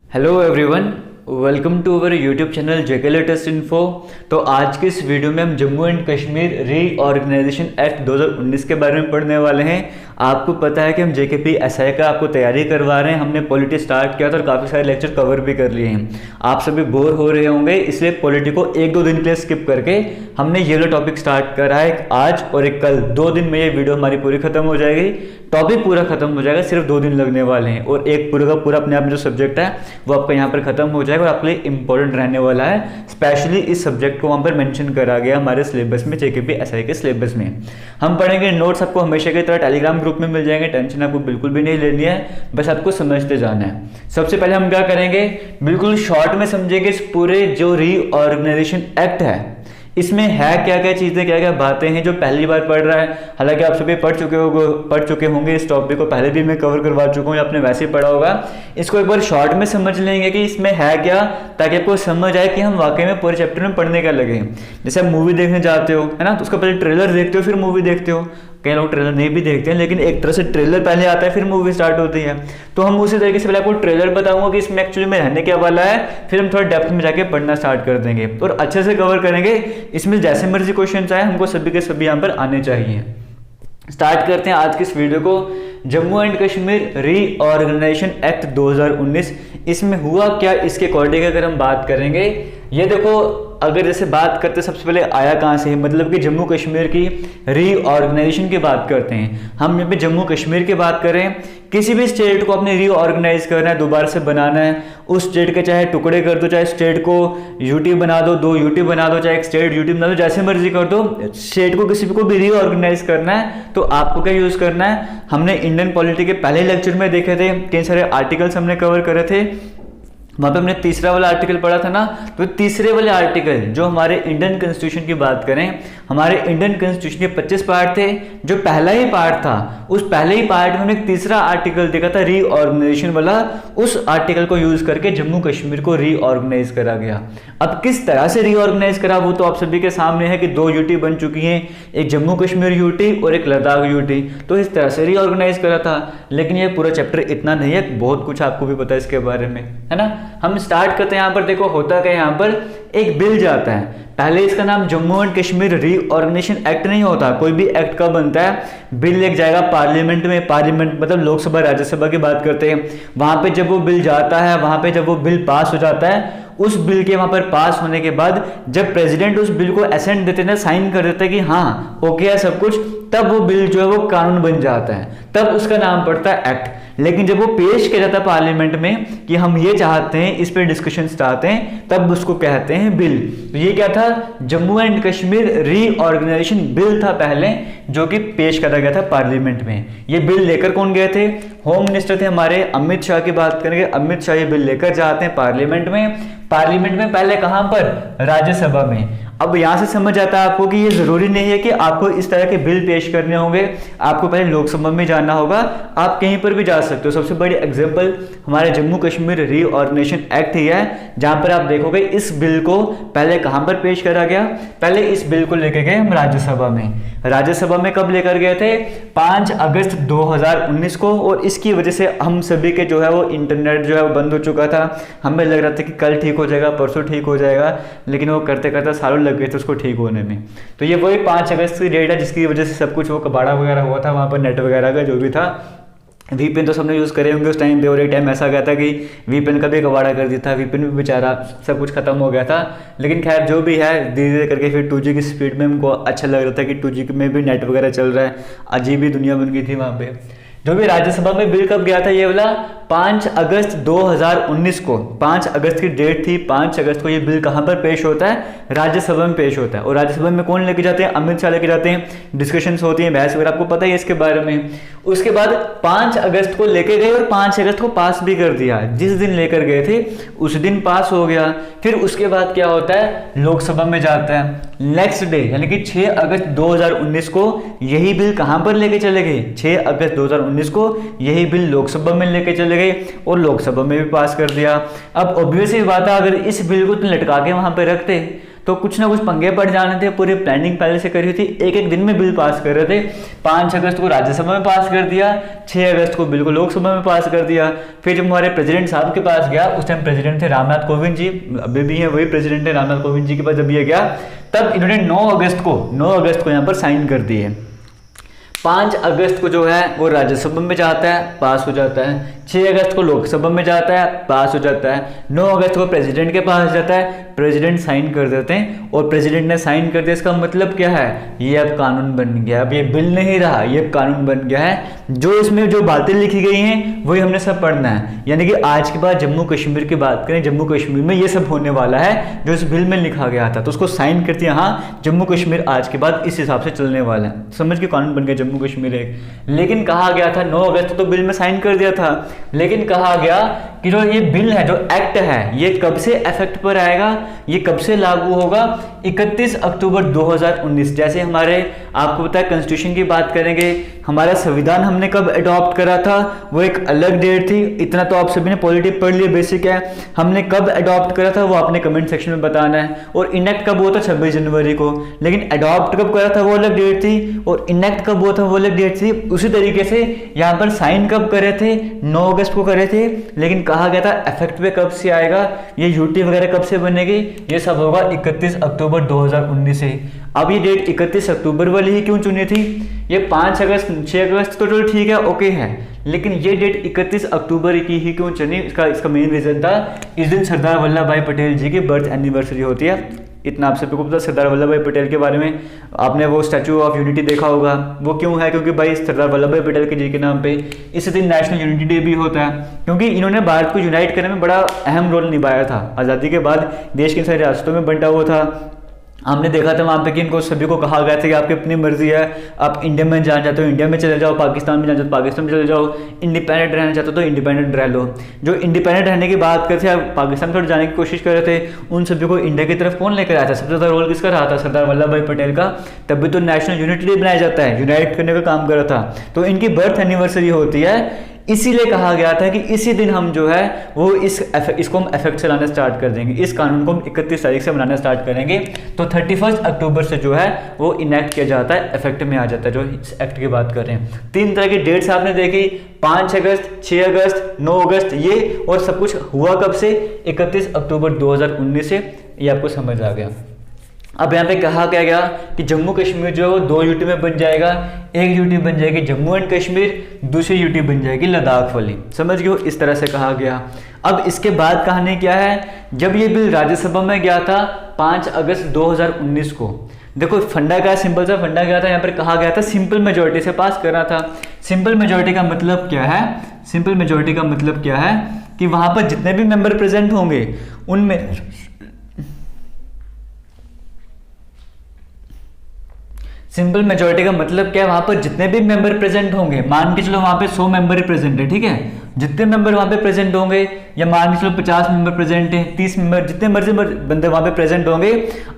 Hello everyone, welcome to our YouTube channel JK latest info. तो आज के इस वीडियो में हम Jammu and Kashmir reorganisation act 2019 के बारे में पढ़ने वाले हैं। आपको पता है कि हम जेकेपी एसआई का आपको तैयारी करवा रहे हैं। हमने पॉलिटी स्टार्ट किया था और काफ़ी सारे लेक्चर कवर भी कर लिए हैं। आप सभी बोर हो रहे होंगे, इसलिए पॉलिटी को एक दो दिन के लिए स्किप करके हमने ये वाला टॉपिक स्टार्ट करा है। एक आज और एक कल, 2 दिन में ये वीडियो हमारी पूरी खत्म हो जाएगी। टॉपिक पूरा खत्म हो जाएगा, सिर्फ 2 दिन लगने वाले हैं और एक पूरा का पूरा अपने आप में जो सब्जेक्ट है वो आपका यहाँ पर खत्म हो जाएगा और आपके लिए इंपॉर्टेंट रहने वाला है। स्पेशली इस सब्जेक्ट को वहाँ पर मेंशन करा गया हमारे सिलेबस में, जेकेपी एसआई के सिलेबस में। हम पढ़ेंगे, नोट्स आपको हमेशा की तरह टेलीग्राम ग्रुप में मिल जाएंगे। टेंशन आपको बिल्कुल भी नहीं लेनी है, बस आपको समझते जाना है। सबसे पहले हम क्या करेंगे, बिल्कुल शॉर्ट में समझेंगे इस पूरे जो रीऑर्गेनाइजेशन एक्ट है इसमें है क्या क्या चीज़ें, क्या क्या बातें हैं जो पहली बार पढ़ रहा है। हालांकि आप सभी पढ़ चुके होंगे इस टॉपिक को, पहले भी मैं कवर करवा चुका हूँ, आपने वैसे ही पढ़ा होगा। इसको एक बार शॉर्ट में समझ लेंगे कि इसमें है क्या, ताकि आपको समझ आए कि हम वाकई में पूरे चैप्टर में पढ़ने का लगे। जैसे आप मूवी देखने जाते हो, है ना, तो उसका पहले ट्रेलर देखते हो फिर मूवी देखते हो। कई लोग ट्रेलर नहीं भी देखते हैं, लेकिन एक तरह से ट्रेलर पहले आता है फिर मूवी स्टार्ट होती है। तो हम उसी तरीके से पहले आपको ट्रेलर बताऊंगा कि इसमें एक्चुअली में रहने क्या वाला है, फिर हम थोड़ा डेप्थ में जाके पढ़ना स्टार्ट कर देंगे और अच्छे से कवर करेंगे। इसमें जैसे मर्जी क्वेश्चन आए, हमको सभी के सभी यहाँ पर आने चाहिए। स्टार्ट करते हैं आज की इस वीडियो को। Jammu and Kashmir reorganisation act 2019, इसमें हुआ क्या, इसके अकॉर्डिंग अगर हम बात करेंगे, ये देखो, अगर जैसे बात करते सबसे पहले आया कहाँ से, मतलब कि जम्मू कश्मीर की रीऑर्गेनाइजेशन की बात करते हैं। हम यहाँ पे जम्मू कश्मीर की बात करें, किसी भी स्टेट को अपने रीऑर्गेनाइज करना है, दोबारा से बनाना है, उस स्टेट के चाहे टुकड़े कर दो, चाहे स्टेट को यूटी बना दो, 2 यूटी बना दो, चाहे एक स्टेट यूटी बना दो, जैसे मर्जी कर दो। स्टेट को किसी को भी रीऑर्गेनाइज करना है तो आपको क्या यूज करना है। हमने इंडियन पॉलिटी के पहले लेक्चर में देखे थे, कई सारे आर्टिकल्स हमने कवर करे थे। वहाँ पे हमने तीसरा वाला आर्टिकल पढ़ा था ना, तो तीसरे वाले आर्टिकल जो हमारे इंडियन कॉन्स्टिट्यूशन की बात करें, हमारे इंडियन कॉन्स्टिट्यूशन के 25 पार्ट थे। जो पहला ही पार्ट था, उस पहले ही पार्ट में हमने एक तीसरा आर्टिकल देखा था रीऑर्गेनाइजेशन वाला। उस आर्टिकल को यूज करके जम्मू कश्मीर को रीऑर्गेनाइज करा गया। अब किस तरह से रीऑर्गेनाइज करा वो तो आप सभी के सामने है कि 2 यूटी बन चुकी हैं, एक जम्मू कश्मीर यूटी और एक लद्दाख यूटी। तो इस तरह से रीऑर्गेनाइज करा था। लेकिन ये पूरा चैप्टर इतना नहीं है, बहुत कुछ आपको भी पता है इसके बारे में, है ना। हम स्टार्ट करते हैं। यहाँ पर देखो होता क्या, यहाँ पर एक बिल जाता है। पहले इसका नाम Jammu and Kashmir reorganisation act नहीं होता। कोई भी एक्ट कब बनता है, बिल लेके जाएगा पार्लियामेंट में। पार्लियामेंट मतलब लोकसभा राज्यसभा की बात करते हैं। वहां पे जब वो बिल जाता है, वहां पे जब वो बिल पास हो जाता है, उस बिल के वहां पर पास होने के बाद जब प्रेसिडेंट उस बिल को असेंट देते हैं, साइन कर देते हैं कि हाँ ओके है सब कुछ, तब वो बिल जो है वो कानून बन जाता है, तब उसका नाम पड़ता है एक्ट। लेकिन जब वो पेश किया जाता है पार्लियामेंट में कि हम ये चाहते हैं, इस पर डिस्कशन चाहते हैं, तब उसको कहते हैं बिल। तो ये क्या था, Jammu and Kashmir reorganisation bill था पहले, जो कि पेश करा गया था पार्लियामेंट में। ये बिल लेकर कौन गए थे, होम मिनिस्टर थे हमारे अमित शाह की बात करेंगे। अमित शाह ये बिल लेकर जाते हैं पार्लियामेंट में। पार्लियामेंट में पहले कहां पर, राज्यसभा में। अब यहां से समझ आता है आपको कि ये जरूरी नहीं है कि आपको इस तरह के बिल पेश करने होंगे, आपको पहले लोकसभा में जाना होगा, आप कहीं पर भी जा सकते हो। सबसे बड़ी एग्जांपल हमारे जम्मू कश्मीर रीऑर्गेनाइजेशन एक्ट ही है, जहां पर आप देखोगे इस बिल को पहले कहां पर पेश करा गया, पहले इस बिल को लेकर गए हम राज्यसभा में। राज्यसभा में कब लेकर गए थे, 5 अगस्त 2019 को। और इसकी वजह से हम सभी के जो है वो इंटरनेट जो है वो बंद हो चुका था। हमें लग रहा था कि कल ठीक हो जाएगा, परसों ठीक हो जाएगा, लेकिन वो करते करते सालों लग गए थे उसको ठीक होने में। तो ये वही 5 अगस्त की डेट है जिसकी वजह से सब कुछ वो कबाड़ा वगैरह हुआ था, वहाँ पर नेट वगैरह का जो भी था। वीपीएन तो सबने यूज़ करे होंगे उस टाइम पे, और एक टाइम ऐसा गया था कि वीपीएन का भी कबाड़ा कर दिया था, वीपीएन भी बेचारा सब कुछ खत्म हो गया था। लेकिन खैर जो भी है, धीरे धीरे करके फिर 2G की स्पीड में हमको अच्छा लग रहा था कि 2G में भी नेट वगैरह चल रहा है। अजीब ही दुनिया बन गई थी वहाँ पे। जो भी राज्यसभा में बिल कब गया था ये वाला, 5 अगस्त 2019 को। 5 अगस्त की डेट थी, 5 अगस्त को ये बिल कहां पर पेश होता है, राज्यसभा में पेश होता है। और राज्यसभा में कौन लेके जाते हैं, अमित शाह लेके जाते हैं। डिस्कशंस होती हैं, बहस वगैरह, आपको पता ही है इसके बारे में। उसके बाद 5 अगस्त को लेके गए और 5 अगस्त को पास भी कर दिया। जिस दिन लेकर गए थे उस दिन पास हो गया। फिर उसके बाद क्या होता है, लोकसभा में जाता है। नेक्स्ट डे यानी कि 6 अगस्त 2019 को यही बिल कहां पर लेके चले गए, 6 अगस्त 2019 को यही बिल लोकसभा में लेके चले गए और लोकसभा में भी पास कर दिया। अब ऑब्वियस ही बात है, अगर इस बिल को लटका के वहां पे रखते तो कुछ ना कुछ पंगे पड़ जाने थे, पूरी प्लानिंग पहले से करी थी, एक एक दिन में बिल पास कर रहे थे। 5 अगस्त को राज्यसभा में पास कर दिया, 6 अगस्त को बिल को लोकसभा में पास कर दिया। फिर जब हमारे प्रेसिडेंट साहब के पास गया, उस टाइम प्रेसिडेंट थे रामनाथ कोविंद जी, अभी भी हैं वही प्रेसिडेंट है रामनाथ कोविंद जी के पास जब ये गया, तब इन्होंने 9 अगस्त को यहाँ पर साइन कर दिए। 5 अगस्त को जो है वो राज्यसभा में जाता है, पास हो जाता है। 6 अगस्त को लोकसभा में जाता है, पास हो जाता है। 9 अगस्त को प्रेसिडेंट के पास जाता है, प्रेसिडेंट साइन कर देते हैं, और प्रेसिडेंट ने साइन कर दिया। इसका मतलब क्या है, ये अब कानून बन गया, अब ये बिल नहीं रहा, ये कानून बन गया है। जो इसमें जो बातें लिखी गई हैं वही हमने सब पढ़ना है, यानी कि आज के बाद जम्मू कश्मीर की बात करें, जम्मू कश्मीर में ये सब होने वाला है जो इस बिल में लिखा गया था, तो उसको साइन करती है। हाँ, जम्मू कश्मीर आज के बाद इस हिसाब से चलने वाला है, समझ के कानून बन गया जम्मू कश्मीर एक। लेकिन कहा गया था 9 अगस्त तो बिल में साइन कर दिया था, लेकिन कहा गया कि जो ये बिल है, जो एक्ट है, ये कब से इफेक्ट पर आएगा, ये कब से लागू होगा, 31 अक्टूबर 2019। जैसे हमारे आपको पता है कॉन्स्टिट्यूशन की बात करेंगे, हमारा संविधान हमने कब अडॉप्ट करा था वो एक अलग डेट थी, इतना तो आप सभी ने पॉलिटी पढ़ लिया, बेसिक है। हमने कब अडॉप्ट करा था वो आपने कमेंट सेक्शन में बताना है, और इनेक्ट कब हुआ था 26 जनवरी को, लेकिन अडॉप्ट कब करा था वो अलग डेट थी, और इनेक्ट कब हुआ था वो अलग डेट थी। उसी तरीके से यहाँ पर साइन कब करे थे, 9 अगस्त को करे थे, लेकिन कहा गया था इफेक्ट पे कब से आएगा, ये यूटी वगैरह कब से बनेगी, ये सब होगा 31 अक्टूबर 2019 से। अब ये डेट 31 अक्टूबर वाली ही क्यों चुनी थी, ये 5 अगस्त 6 अगस्त तो चलो ठीक है, ओके है, लेकिन ये डेट 31 अक्टूबर की ही क्यों चुनी, इसका मेन रीजन था, इस दिन सरदार वल्लभ भाई पटेल जी की बर्थ एनिवर्सरी होती है। इतना आप सबको पता, सरदार वल्लभ भाई पटेल के बारे में आपने वो स्टैचू ऑफ यूनिटी देखा होगा, वो क्यों है, क्योंकि भाई सरदार वल्लभ भाई पटेल के जी के नाम पे इस दिन नेशनल यूनिटी डे भी होता है, क्योंकि इन्होंने भारत को यूनाइट करने में बड़ा अहम रोल निभाया था। आज़ादी के बाद देश की सारी रियासतों में बंटा हुआ था, हमने देखा था वहाँ पे कि इनको सभी को कहा गया था कि आपकी अपनी मर्जी है, आप इंडिया में जाना चाहते हो इंडिया में चले जाओ, पाकिस्तान में जाना चाहते हो पाकिस्तान में चले जाओ, इंडिपेंडेंट रहना चाहते हो तो इंडिपेंडेंट रह लो। जो इंडिपेंडेंट रहने की बात करते थे, पाकिस्तान थोड़ी जाने की कोशिश कर रहे थे, उन सभी को इंडिया की तरफ कौन लेकर आया था, सबसे ज़्यादा रोल किसका रहा था, सरदार वल्लभ भाई पटेल का। तभी तो नेशनल यूनिटी डे बनाया जाता है, यूनाइट करने का काम करा था। तो इनकी बर्थ एनिवर्सरी होती है, इसीलिए कहा गया था कि इसी दिन हम जो है वो इसको हम इफेक्ट से लाना स्टार्ट कर देंगे, इस कानून को हम 31 तारीख से बनाना स्टार्ट करेंगे। तो 31 अक्टूबर से जो है वो इनेक्ट किया जाता है, इफेक्ट में आ जाता है, जो इस एक्ट की बात कर रहे हैं। 3 तरह की डेट्स आपने देखी, 5 अगस्त, 6 अगस्त, 9 अगस्त, ये, और सब कुछ हुआ कब से, 31 अक्टूबर 2019 से, ये आपको समझ आ गया। अब यहाँ पे कहा क्या गया कि जम्मू कश्मीर जो है वो 2 यूटी में बन जाएगा, एक यूटी बन जाएगी जम्मू एंड कश्मीर, दूसरी यूटी बन जाएगी लद्दाख वाली, समझ गए, इस तरह से कहा गया। अब इसके बाद कहानी क्या है, जब ये बिल राज्यसभा में गया था 5 अगस्त 2019 को, देखो फंडा क्या, सिंपल सा फंडा क्या था, यहाँ पर कहा गया था सिंपल मेजोरिटी से पास करना था। सिंपल मेजोरिटी का मतलब क्या है, सिंपल मेजोरिटी का मतलब क्या है कि वहां पर जितने भी मेंबर प्रेजेंट होंगे उनमें सिंपल मेजोरिटी का मतलब क्या है, वहां पर जितने भी मेंबर प्रेजेंट होंगे, मान के चलो वहां पे 100 मेंबर ही प्रेजेंट है, ठीक है, जितने मेंबर वहां पे प्रेजेंट होंगे, या मान के चलो 50 मेंबर प्रेजेंट है, 30 मेंबर, जितने मर्जी बंदे वहां पे प्रेजेंट होंगे,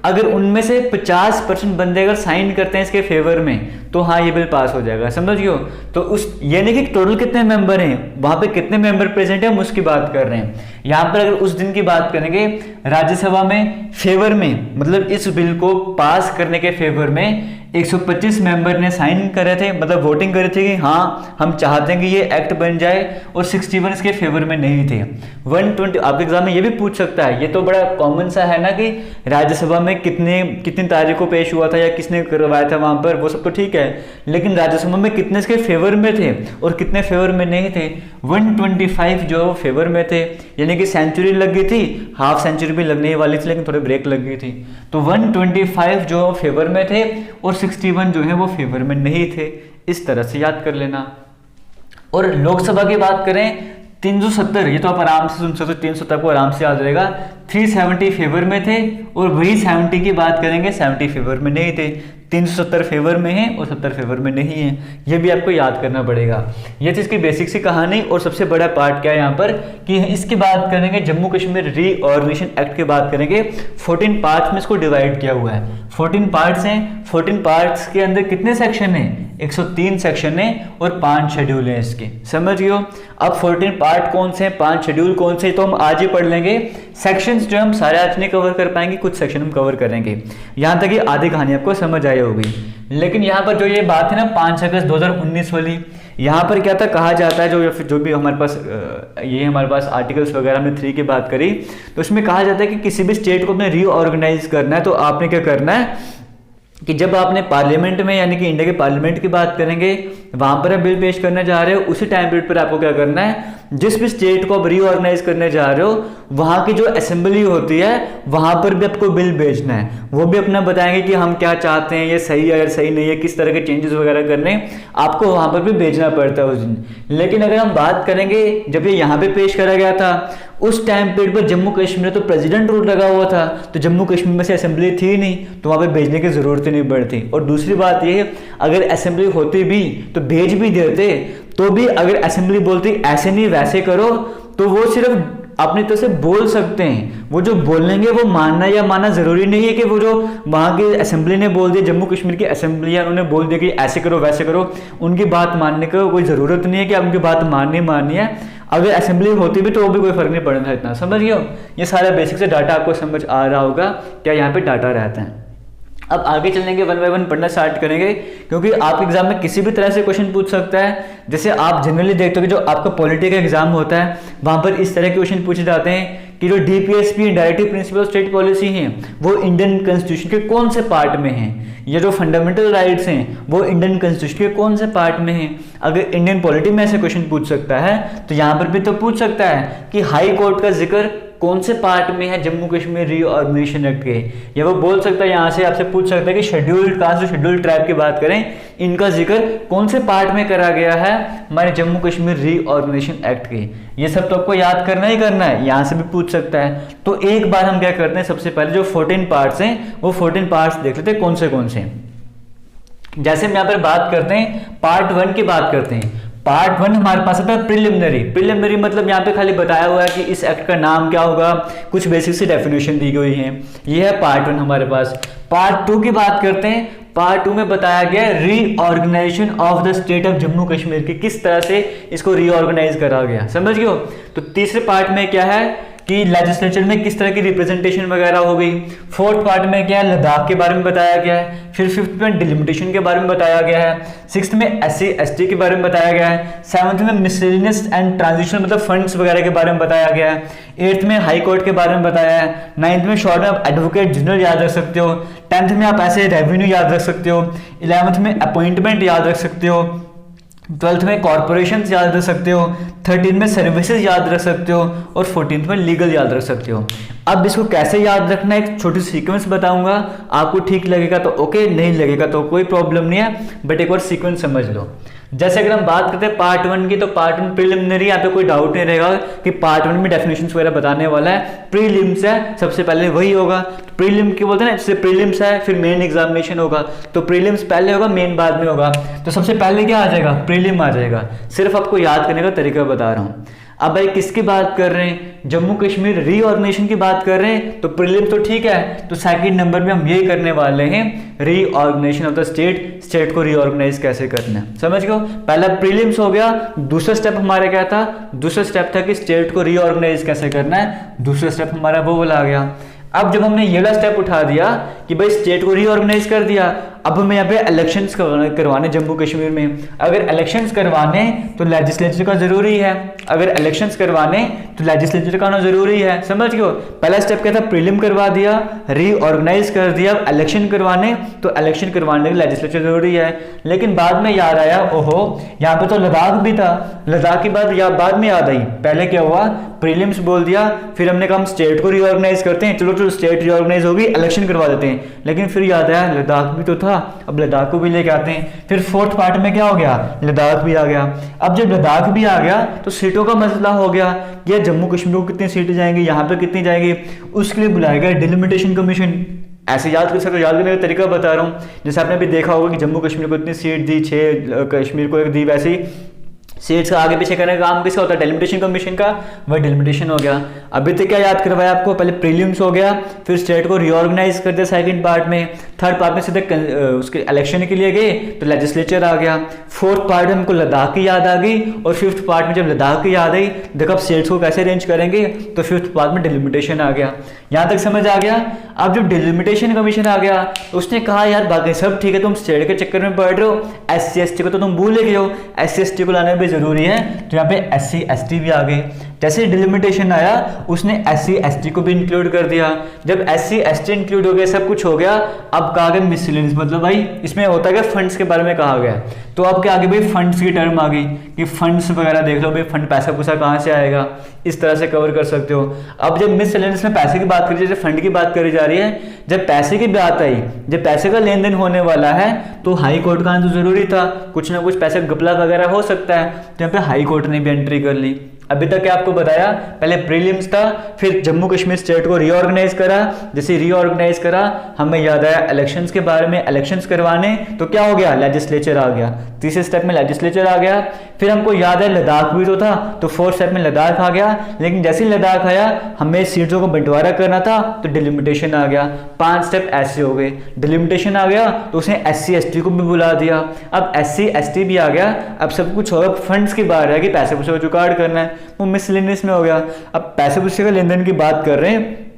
अगर उनमें से 50% बंदे अगर साइन करते हैं इसके फेवर में, तो हाँ ये बिल पास हो जाएगा, समझ गए हो। तो उस यानी कि टोटल कितने मेंबर हैं, वहां पे कितने मेंबर प्रेजेंट है, हम उसकी बात कर रहे हैं। यहाँ पर अगर उस दिन की बात करेंगे, राज्यसभा में फेवर में, मतलब इस बिल को पास करने के फेवर में 125 मेंबर ने साइन करे थे, मतलब वोटिंग करे थे कि हाँ हम चाहते हैं कि ये एक्ट बन जाए, और 61 इसके फेवर में नहीं थे। 120 आपके एग्जाम में ये भी पूछ सकता है, ये तो बड़ा कॉमन सा है ना कि राज्यसभा में कितनी तारीख को पेश हुआ था या किसने करवाया था वहां पर, वो सब तो ठीक है, लेकिन राज्यसभा में कितने इसके फेवर में थे और कितने फेवर में नहीं थे। 125 जो फेवर में थे, यानी कि सेंचुरी लग गई थी, हाफ सेंचुरी भी लगने वाली थी लेकिन थोड़ी ब्रेक लग गई थी, तो 125 जो फेवर में थे और 61 जो है वो फेवर में नहीं थे, इस तरह से याद कर लेना। और लोकसभा की बात करें 370, ये तो आप आराम से सुन सकते हो, 370 को आराम से याद रहेगा, 370 फेवर में थे, और वही 70 की बात करेंगे 70 फेवर में नहीं थे, 370 फेवर में है और 70 फेवर में नहीं है, ये भी आपको याद करना पड़ेगा। ये चीज़ की बेसिक सी कहानी। और सबसे बड़ा पार्ट क्या है यहाँ पर कि इसकी बात करेंगे, जम्मू कश्मीर रीऑर्गेनाइजेशन एक्ट की बात करेंगे, 14 पार्ट्स में इसको डिवाइड किया हुआ है, 14 पार्ट्स हैं, 14 पार्ट्स के अंदर कितने सेक्शन हैं, 103 सेक्शन है और 5 शेड्यूल हैं इसके, समझ गए हो। अब 14 पार्ट कौन से हैं, 5 शेड्यूल कौन से, तो हम आज ही पढ़ लेंगे। सेक्शंस जो हम सारे आज नहीं कवर कर पाएंगे, कुछ सेक्शन हम कवर करेंगे, यहाँ तक कि आधी कहानी आपको समझ आई होगी। लेकिन यहाँ पर जो ये बात है ना 5 अगस्त 2019 वाली, यहाँ पर क्या था, कहा जाता है जो भी हमारे पास ये हमारे पास आर्टिकल्स वगैरह हमने 3 की बात करी, तो उसमें कहा जाता है कि किसी भी स्टेट को अपने रीऑर्गेनाइज करना है तो आपने क्या करना है कि जब आपने पार्लियामेंट में यानी कि इंडिया के पार्लियामेंट की बात करेंगे, वहां पर आप बिल पेश करने जा रहे हो, उसी टाइम पीरियड पर आपको क्या करना है, जिस भी स्टेट को आप रीऑर्गेनाइज करने जा रहे हो वहां की जो असेंबली होती है वहां पर भी आपको बिल भेजना है। वो भी अपना बताएंगे कि हम क्या चाहते हैं, ये सही है या सही नहीं है, किस तरह के चेंजेस वगैरह करने, आपको वहां पर भी भेजना पड़ता है उस दिन। लेकिन अगर हम बात करेंगे जब ये यहाँ पे पेश करा गया था उस टाइम पीरियड पर जम्मू कश्मीर में तो प्रेसिडेंट रूल लगा हुआ था, तो जम्मू कश्मीर में से असेंबली थी नहीं, तो वहां पे भेजने की जरूरत ही नहीं पड़ती। और दूसरी बात ये है अगर असेंबली होती भी तो भेज भी देते, तो भी अगर असेंबली बोलती ऐसे नहीं वैसे करो, तो वो सिर्फ अपनी तरफ से बोल सकते हैं, वो जो बोलेंगे वो मानना या मानना जरूरी नहीं है कि वो जो वहां की असेंबली ने बोल दिया, जम्मू कश्मीर की असेंबली है उन्होंने बोल दिया कि ऐसे करो वैसे करो, उनकी बात मानने का कोई जरूरत नहीं है कि आप उनकी बात माननी है। अगर असेंबली होती भी तो वो भी कोई फर्क नहीं पड़ता इतना, समझ गए हो। ये सारा बेसिक से डाटा आपको समझ आ रहा होगा क्या यहाँ पे डाटा रहता है। अब आगे चलेंगे, 1 बाय 1 पढ़ना स्टार्ट करेंगे, क्योंकि आप एग्जाम में किसी भी तरह से क्वेश्चन पूछ सकता है। जैसे आप जनरली देखते हो कि जो आपका पॉलिटी का एग्जाम होता है वहां पर इस तरह के क्वेश्चन पूछे जाते हैं कि जो DPSP directive principle of state policy है वो इंडियन कॉन्स्टिट्यूशन के कौन से पार्ट में है, ये जो फंडामेंटल राइट्स हैं वो इंडियन कॉन्स्टिट्यूशन के कौन से पार्ट में है। अगर इंडियन पॉलिटी में ऐसे क्वेश्चन पूछ सकता है तो यहाँ पर भी तो पूछ सकता है कि हाई कोर्ट का जिक्र कौन से पार्ट में है जम्मू कश्मीर रीऑर्गेनाइजेशन एक्ट के, या वो बोल सकता है यहाँ से आपसे पूछ सकता है कि शेड्यूल्ड कास्ट और शेड्यूल्ड ट्राइब की बात करें, इनका जिक्र कौन से पार्ट में करा गया है हमारे जम्मू कश्मीर रीऑर्गेनाइजेशन एक्ट के। ये सब तो आपको याद करना ही करना है, यहाँ से भी पूछ सकता है। तो एक बार हम क्या करते हैं, सबसे पहले जो 14 पार्ट्स हैं वो 14 पार्ट्स देख लेते हैं कौन से। जैसे हम यहाँ पर बात करते हैं पार्ट 1 की बात करते हैं। पार्ट 1 हमारे पास आता है प्रिलिमिनरी मतलब यहाँ पे खाली बताया हुआ है कि इस एक्ट का नाम क्या होगा, कुछ बेसिक सी डेफिनेशन दी गई है, ये है पार्ट 1 हमारे पास। पार्ट 2 की बात करते हैं। पार्ट 2 में बताया गया reorganisation of the state of Jammu Kashmir की, किस तरह से इसको रीऑर्गेनाइज करा गया, समझ गए हो। तो तीसरे पार्ट में क्या है कि लेजिस्लेचर में किस तरह की रिप्रेजेंटेशन वगैरह हो गई। 4th पार्ट में क्या है, लद्दाख के बारे में बताया गया है। फिर 5th में डिलिमिटेशन के बारे में बताया गया है। 6th में SC ST के बारे में बताया गया है। 7th में मिसलेनियस एंड ट्रांजिशनल मतलब फंड्स वगैरह के बारे में बताया गया है। 8th में हाई कोर्ट के बारे में बताया है। 9th में शॉर्ट में आप एडवोकेट जनरल याद रख सकते हो। 10th में आप ऐसे रेवेन्यू याद रख सकते हो। 11th में अपॉइंटमेंट याद रख सकते हो। 12th में कॉर्पोरेशन याद रख सकते हो। 13th में सर्विसेज याद रख सकते हो और 14th में लीगल याद रख सकते हो। अब इसको कैसे याद रखना है, एक छोटी सीक्वेंस बताऊंगा, आपको ठीक लगेगा तो ओके, नहीं लगेगा तो कोई प्रॉब्लम नहीं है, बट एक बार सीक्वेंस समझ लो। जैसे अगर हम बात करते हैं पार्ट 1 की, तो पार्ट 1 प्रीलिमिनरी, यहाँ पे कोई डाउट नहीं रहेगा कि पार्ट 1 में डेफिनेशंस वगैरह बताने वाला है। प्रीलिम्स है, सबसे पहले वही होगा। तो प्रीलिम की बोलते हैं ना, इससे प्रीलिम्स है फिर मेन एग्जामिनेशन होगा, तो प्रीलिम्स पहले होगा मेन बाद में होगा। तो सबसे पहले क्या आ जाएगा, प्रीलिम आ जाएगा। सिर्फ आपको याद करने का तरीका बता रहा हूँ। अब भाई किसकी बात कर रहे हैं, जम्मू कश्मीर रीऑर्गेनाइजेशन की बात कर रहे हैं, तो प्रीलिम तो ठीक है। तो सेकंड नंबर में हम ये करने वाले हैं रीऑर्गेनाइजेशन ऑफ द स्टेट को रीऑर्गेनाइज कैसे करना है, समझ गए। पहला प्रीलिम्स हो गया। दूसरा स्टेप हमारा क्या था, दूसरा स्टेप था कि स्टेट को रीऑर्गेनाइज कैसे करना है, दूसरा स्टेप हमारा वो वाला आ गया। अब जब हमने ये वाला स्टेप उठा दिया कि भाई स्टेट को रीऑर्गेनाइज कर दिया, अब हमें यहाँ पे इलेक्शंस करवाने जम्मू कश्मीर में। अगर इलेक्शंस करवाने तो लेजिस्लेचर का जरूरी है, अगर इलेक्शंस करवाने तो लेजिस्लेचर का होना जरूरी है, समझ गए। पहला स्टेप क्या था, प्रीलिम करवा दिया, रीऑर्गेनाइज कर दिया। इलेक्शन करवाने तो इलेक्शन करवाने के लिए लेजिस्लेचर जरूरी है। लेकिन बाद में याद आया, ओहो यहाँ पे तो लद्दाख भी था, लद्दाख की बात बाद में याद आई। पहले क्या हुआ, प्रीलिम्स बोल दिया, फिर हमने कहा हम स्टेट को रीऑर्गेनाइज करते हैं, चलो स्टेट रीऑर्गेनाइज होगी, इलेक्शन करवा देते हैं। लेकिन फिर याद आया लद्दाख भी तो था, अब लद्दाख को भी लेके आते हैं। फिर 4th पार्ट में क्या हो गया, लद्दाख भी आ गया। अब जब लद्दाख भी आ गया तो सीटों का मसला हो गया, या जम्मू कश्मीर को कितनी सीटें जाएंगी, यहाँ पे कितनी जाएंगी, उसके लिए बुलाया गया डिलिमिटेशन कमीशन। ऐसे याद कर सकते हो, याद करने का तरीका बता रहा हूँ। जैसे आपने भी देखा होगा कि जम्मू कश्मीर को इतनी सीट दी, 6 कश्मीर को 1 दी, वैसे ही सीट्स का आगे पीछे करने का काम किसका होता है, डेलिमिटेशन कमीशन का, वह डेलिमिटेशन हो गया। अभी तक क्या याद करवाया आपको, पहले प्रीलिम्स हो गया, फिर स्टेट को रीऑर्गेनाइज कर दिया सेकंड पार्ट में, थर्ड पार्ट में सीधे उसके इलेक्शन के लिए गए तो लेजिस्लेचर आ गया, फोर्थ पार्ट में हमको लद्दाख की याद आ गई, और फिफ्थ पार्ट में जब लद्दाख की याद आई देखो अब स्टेट्स को कैसे अरेंज करेंगे, तो फिफ्थ पार्ट में डिलिमिटेशन आ गया। यहाँ तक समझ आ गया। अब जब डिलिमिटेशन कमीशन आ गया तो उसने कहा यार बाकी सब ठीक है, तुम स्टेट के चक्कर में पढ़ रहे हो, SC ST को तो तुम भूल गए हो, SC ST को लाना भी जरूरी है, तो यहाँ पे SC ST भी आ गए। जैसे डिलिमिटेशन आया उसने SC ST को भी इंक्लूड कर दिया। जब SC ST इंक्लूड हो गया, सब कुछ हो गया, अब कहा गया मिसलेनियस, मतलब भाई इसमें होता है फंड्स के बारे में कहा गया, तो अब क्या आगे भाई फंड्स की टर्म आ गई कि फंड्स वगैरह देख लो भाई, फंड पैसा पूसा कहाँ से आएगा, इस तरह से कवर कर सकते हो। अब जब मिसलेनियस में पैसे की बात करी, जैसे फंड की बात करी जा रही है, जब पैसे की बात आई, जब पैसे का लेन देन होने वाला है तो हाई कोर्ट का आना तो जरूरी था, कुछ ना कुछ पैसे गपला वगैरह हो सकता है, तो यहाँ पे हाई कोर्ट ने भी एंट्री कर ली। अभी तक क्या आपको बताया, पहले प्रीलिम्स था, फिर जम्मू कश्मीर स्टेट को रीऑर्गेनाइज करा, जैसे रीऑर्गेनाइज करा हमें याद आया इलेक्शंस के बारे में, इलेक्शंस करवाने, तो क्या हो गया, लेजिस्लेचर आ गया, तीसरे स्टेप में लेजिस्लेचर आ गया। फिर हमको याद है लद्दाख भी तो था, तो फोर्थ स्टेप में लद्दाख आ गया, लेकिन जैसे ही लद्दाख आया हमें सीटों को बंटवारा करना था तो डिलिमिटेशन आ गया, 5 स्टेप ऐसे हो गए। डिलिमिटेशन आ गया तो उसने SC ST को भी बुला दिया, अब SC ST भी आ गया, अब सब कुछ होगा, फंड्स की बात है कि पैसे पूसे का जुगाड़ करना है, वो मिसलेनियस में हो गया। अब पैसे पूसे का लेन देन की बात कर रहे हैं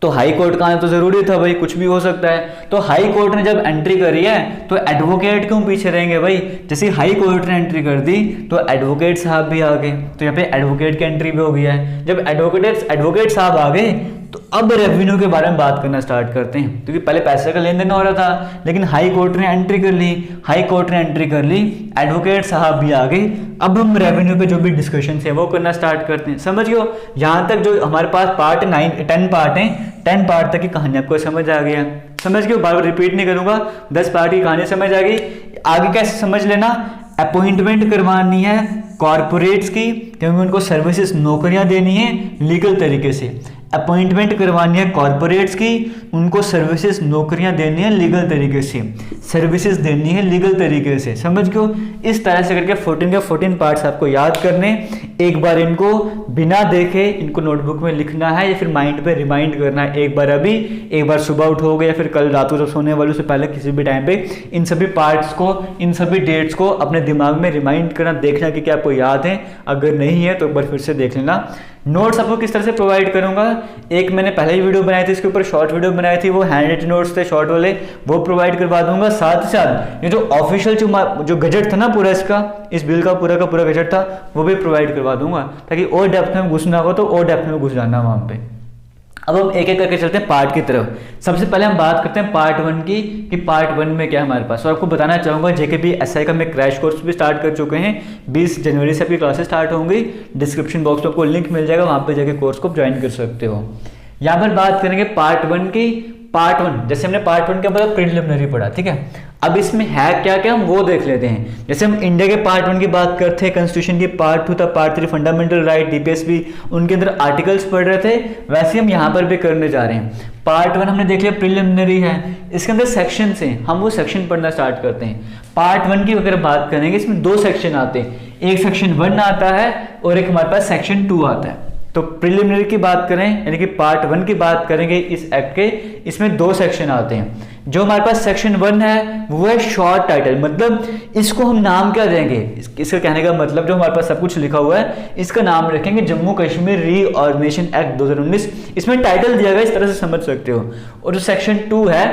तो हाई कोर्ट का आना तो जरूरी था भाई, कुछ भी हो सकता है, तो हाई कोर्ट ने जब एंट्री करी है तो एडवोकेट क्यों पीछे रहेंगे भाई, जैसे हाई कोर्ट ने एंट्री कर दी तो एडवोकेट साहब भी आ गए, तो यहाँ पे एडवोकेट की एंट्री भी हो गई है। जब एडवोकेट साहब आ गए तो अब रेवेन्यू के बारे में बात करना स्टार्ट करते हैं, क्योंकि पहले पैसे का लेन देन हो रहा था, लेकिन हाई कोर्ट ने एंट्री कर ली, एडवोकेट साहब भी आ गए, अब हम रेवेन्यू पे जो भी डिस्कशन है वो करना स्टार्ट करते हैं। समझ गए, यहाँ तक जो हमारे पास पार्ट 10 पार्ट हैं, 10 पार्ट तक की कहानी आपको समझ आ गया, समझ गए, बार बार रिपीट नहीं करूंगा, 10 पार्ट की कहानी समझ आ गई। आगे कैसे समझ लेना, अपॉइंटमेंट करवानी है कॉर्पोरेट्स की, क्योंकि उनको सर्विसेज नौकरियां देनी है लीगल तरीके से, अपॉइंटमेंट करवानी है कॉर्पोरेट्स की, उनको सर्विसेज नौकरियां देनी है लीगल तरीके से, सर्विसेज देनी है लीगल तरीके से, समझ गयो। इस तरह से करके 14 के 14 पार्ट्स आपको याद करने, एक बार इनको बिना देखे इनको नोटबुक में लिखना है या फिर माइंड पे रिमाइंड करना है, एक बार अभी, एक बार सुबह उठोगे या फिर कल रात को जब सोने वाले से पहले किसी भी टाइम पे इन सभी पार्ट्स को, इन सभी डेट्स को अपने दिमाग में रिमाइंड करना, देखना कि क्या आपको याद है, अगर नहीं है तो एक बार फिर से देख लेना। नोट्स आपको किस तरह से प्रोवाइड करूंगा, एक मैंने पहले ही वीडियो बनाई थी, इसके ऊपर शॉर्ट वीडियो बनाई थी, वो हैंड रिटन नोट्स थे शॉर्ट वाले, वो प्रोवाइड करवा दूंगा। साथ ही साथ ये जो ऑफिशियल जो गजट था ना पूरा इसका, इस बिल का पूरा गजट था, वो भी प्रोवाइड करवा दूंगा, ताकि और डेप्थ में घुसना हो तो और डेप्थ में घुस जाना वहां पे। अब हम एक एक करके चलते हैं पार्ट की तरफ। सबसे पहले हम बात करते हैं पार्ट 1 की, कि पार्ट 1 में क्या है हमारे पास। और आपको बताना चाहूंगा JKP SI का मैं क्रैश कोर्स भी स्टार्ट कर चुके हैं, 20 जनवरी से आपकी क्लासेस स्टार्ट होंगी, डिस्क्रिप्शन बॉक्स में आपको लिंक मिल जाएगा, वहां पे जाके कोर्स को ज्वाइन कर सकते हो। यहाँ पर बात करेंगे पार्ट 1 की। पार्ट 1 जैसे हमने पार्ट 1 के बाद प्रिलिमिनरी पढ़ा, ठीक है, अब इसमें है क्या क्या हम वो देख लेते हैं। जैसे हम इंडिया के पार्ट 1 की बात करते हैं, कॉन्स्टिट्यूशन की पार्ट 2 था, पार्ट 3 फंडामेंटल राइट, DPSP उनके अंदर आर्टिकल्स पढ़ रहे थे, वैसे हम यहाँ पर भी करने जा रहे हैं। पार्ट 1 हमने देख लिया प्रिलिमिनरी है, इसके अंदर सेक्शन हैं, हम वो सेक्शन पढ़ना स्टार्ट करते हैं। पार्ट 1 की अगर बात करेंगे, इसमें 2 सेक्शन आते हैं, एक सेक्शन 1 आता है और एक हमारे पास सेक्शन 2 आता है। तो प्रिलिमिनरी की बात करें यानी कि पार्ट 1 की बात करेंगे इस एक्ट के, इसमें 2 सेक्शन आते हैं। जो हमारे पास सेक्शन 1 है वो है शॉर्ट टाइटल, मतलब इसको हम नाम क्या देंगे, इसका कहने का मतलब जो हमारे पास सब कुछ लिखा हुआ है इसका नाम रखेंगे जम्मू कश्मीर रीऑर्गेनाइजेशन एक्ट 2019, इसमें टाइटल दिया गया, इस तरह से समझ सकते हो। और जो सेक्शन 2 है,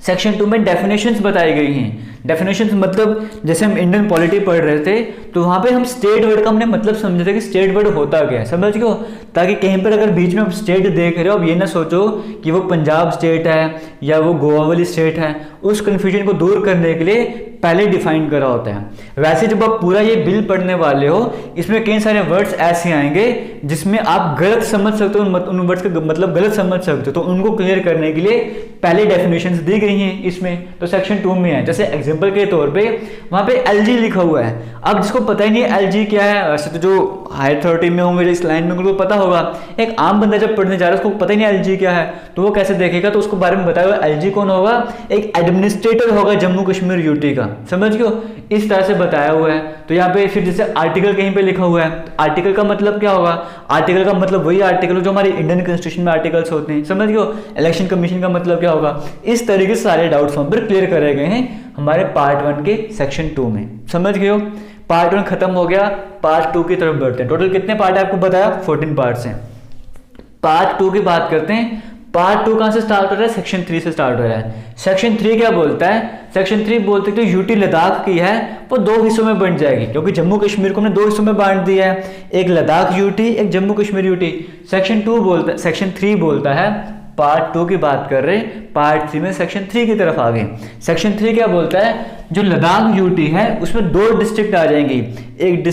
सेक्शन 2 में डेफिनेशंस बताई गई हैं। डेफिनेशंस मतलब जैसे हम इंडियन पॉलिटी पढ़ रहे थे तो वहां पे हम स्टेट वर्ड का हमने मतलब समझे थे कि स्टेट वर्ड होता क्या है, समझ गए, ताकि कहीं पर अगर बीच में आप स्टेट देख रहे हो, अब ये ना सोचो कि वो पंजाब स्टेट है या वो गोवा वाली स्टेट है, उस कंफ्यूजन को दूर करने के लिए पहले डिफाइन करा होता है। वैसे जब आप पूरा ये बिल पढ़ने वाले हो, इसमें कई सारे वर्ड्स ऐसे आएंगे जिसमें आप गलत समझ सकते हो, उन वर्ड्स का मतलब गलत समझ सकते हो, तो उनको क्लियर करने के लिए पहले डेफिनेशंस दी गई हैं इसमें, तो सेक्शन 2 में है। जैसे एग्जांपल के तौर पे वहां पे LG लिखा हुआ है, अब जिसको पता ही नहीं है LG क्या है, वैसे तो जो हायर अथॉरिटी में होंगे इस लाइन में उनको पता होगा, एक आम बंदा जब पढ़ने जा रहा है उसको पता ही नहीं LG क्या है, तो वो कैसे देखेगा, तो उसको बारे में बताया हुआ LG कौन होगा, एक एडमिनिस्ट्रेटर होगा जम्मू कश्मीर यूटी का, समझ गए हो, इस तरह से बताया हुआ है। तो यहाँ पे फिर जैसे आर्टिकल कहीं पे लिखा हुआ है, आर्टिकल का मतलब क्या होगा, आर्टिकल का मतलब वही आर्टिकल जो हमारे इंडियन कॉन्स्टिट्यूशन में आर्टिकल्स होते हैं, समझ गए हो। इलेक्शन कमीशन का मतलब क्या होगा, इस तरीके से सारे डाउट्स वहां पर क्लियर करे गए हैं हमारे पार्ट 1 के सेक्शन 2 में, समझ गए हो। पार्ट 1 खत्म हो गया, पार्ट 2 की तरफ बढ़ते हैं। टोटल कितने पार्ट है आपको बताया, 14 पार्ट्स हैं। पार्ट 2 की बात करते हैं। पार्ट 2 कहां से स्टार्ट हो रहा है, सेक्शन 3 से स्टार्ट हो रहा है। सेक्शन 3 क्या बोलता है, सेक्शन 3 बोलते हैं तो यूटी लद्दाख की है वो 2 हिस्सों में बंट जाएगी, क्योंकि जम्मू कश्मीर को हमने 2 हिस्सों में बांट दिया है, एक लद्दाख यूटी, एक जम्मू कश्मीर यूटी। सेक्शन 3 बोलता है, पार्ट 2 की बात कर रहे, पार्ट 3 में सेक्शन 3 की तरफ आ गए। सेक्शन 3 क्या बोलता है, जो लद्दाख यूटी है उसमें 2 डिस्ट्रिक्ट आ जाएंगी, एक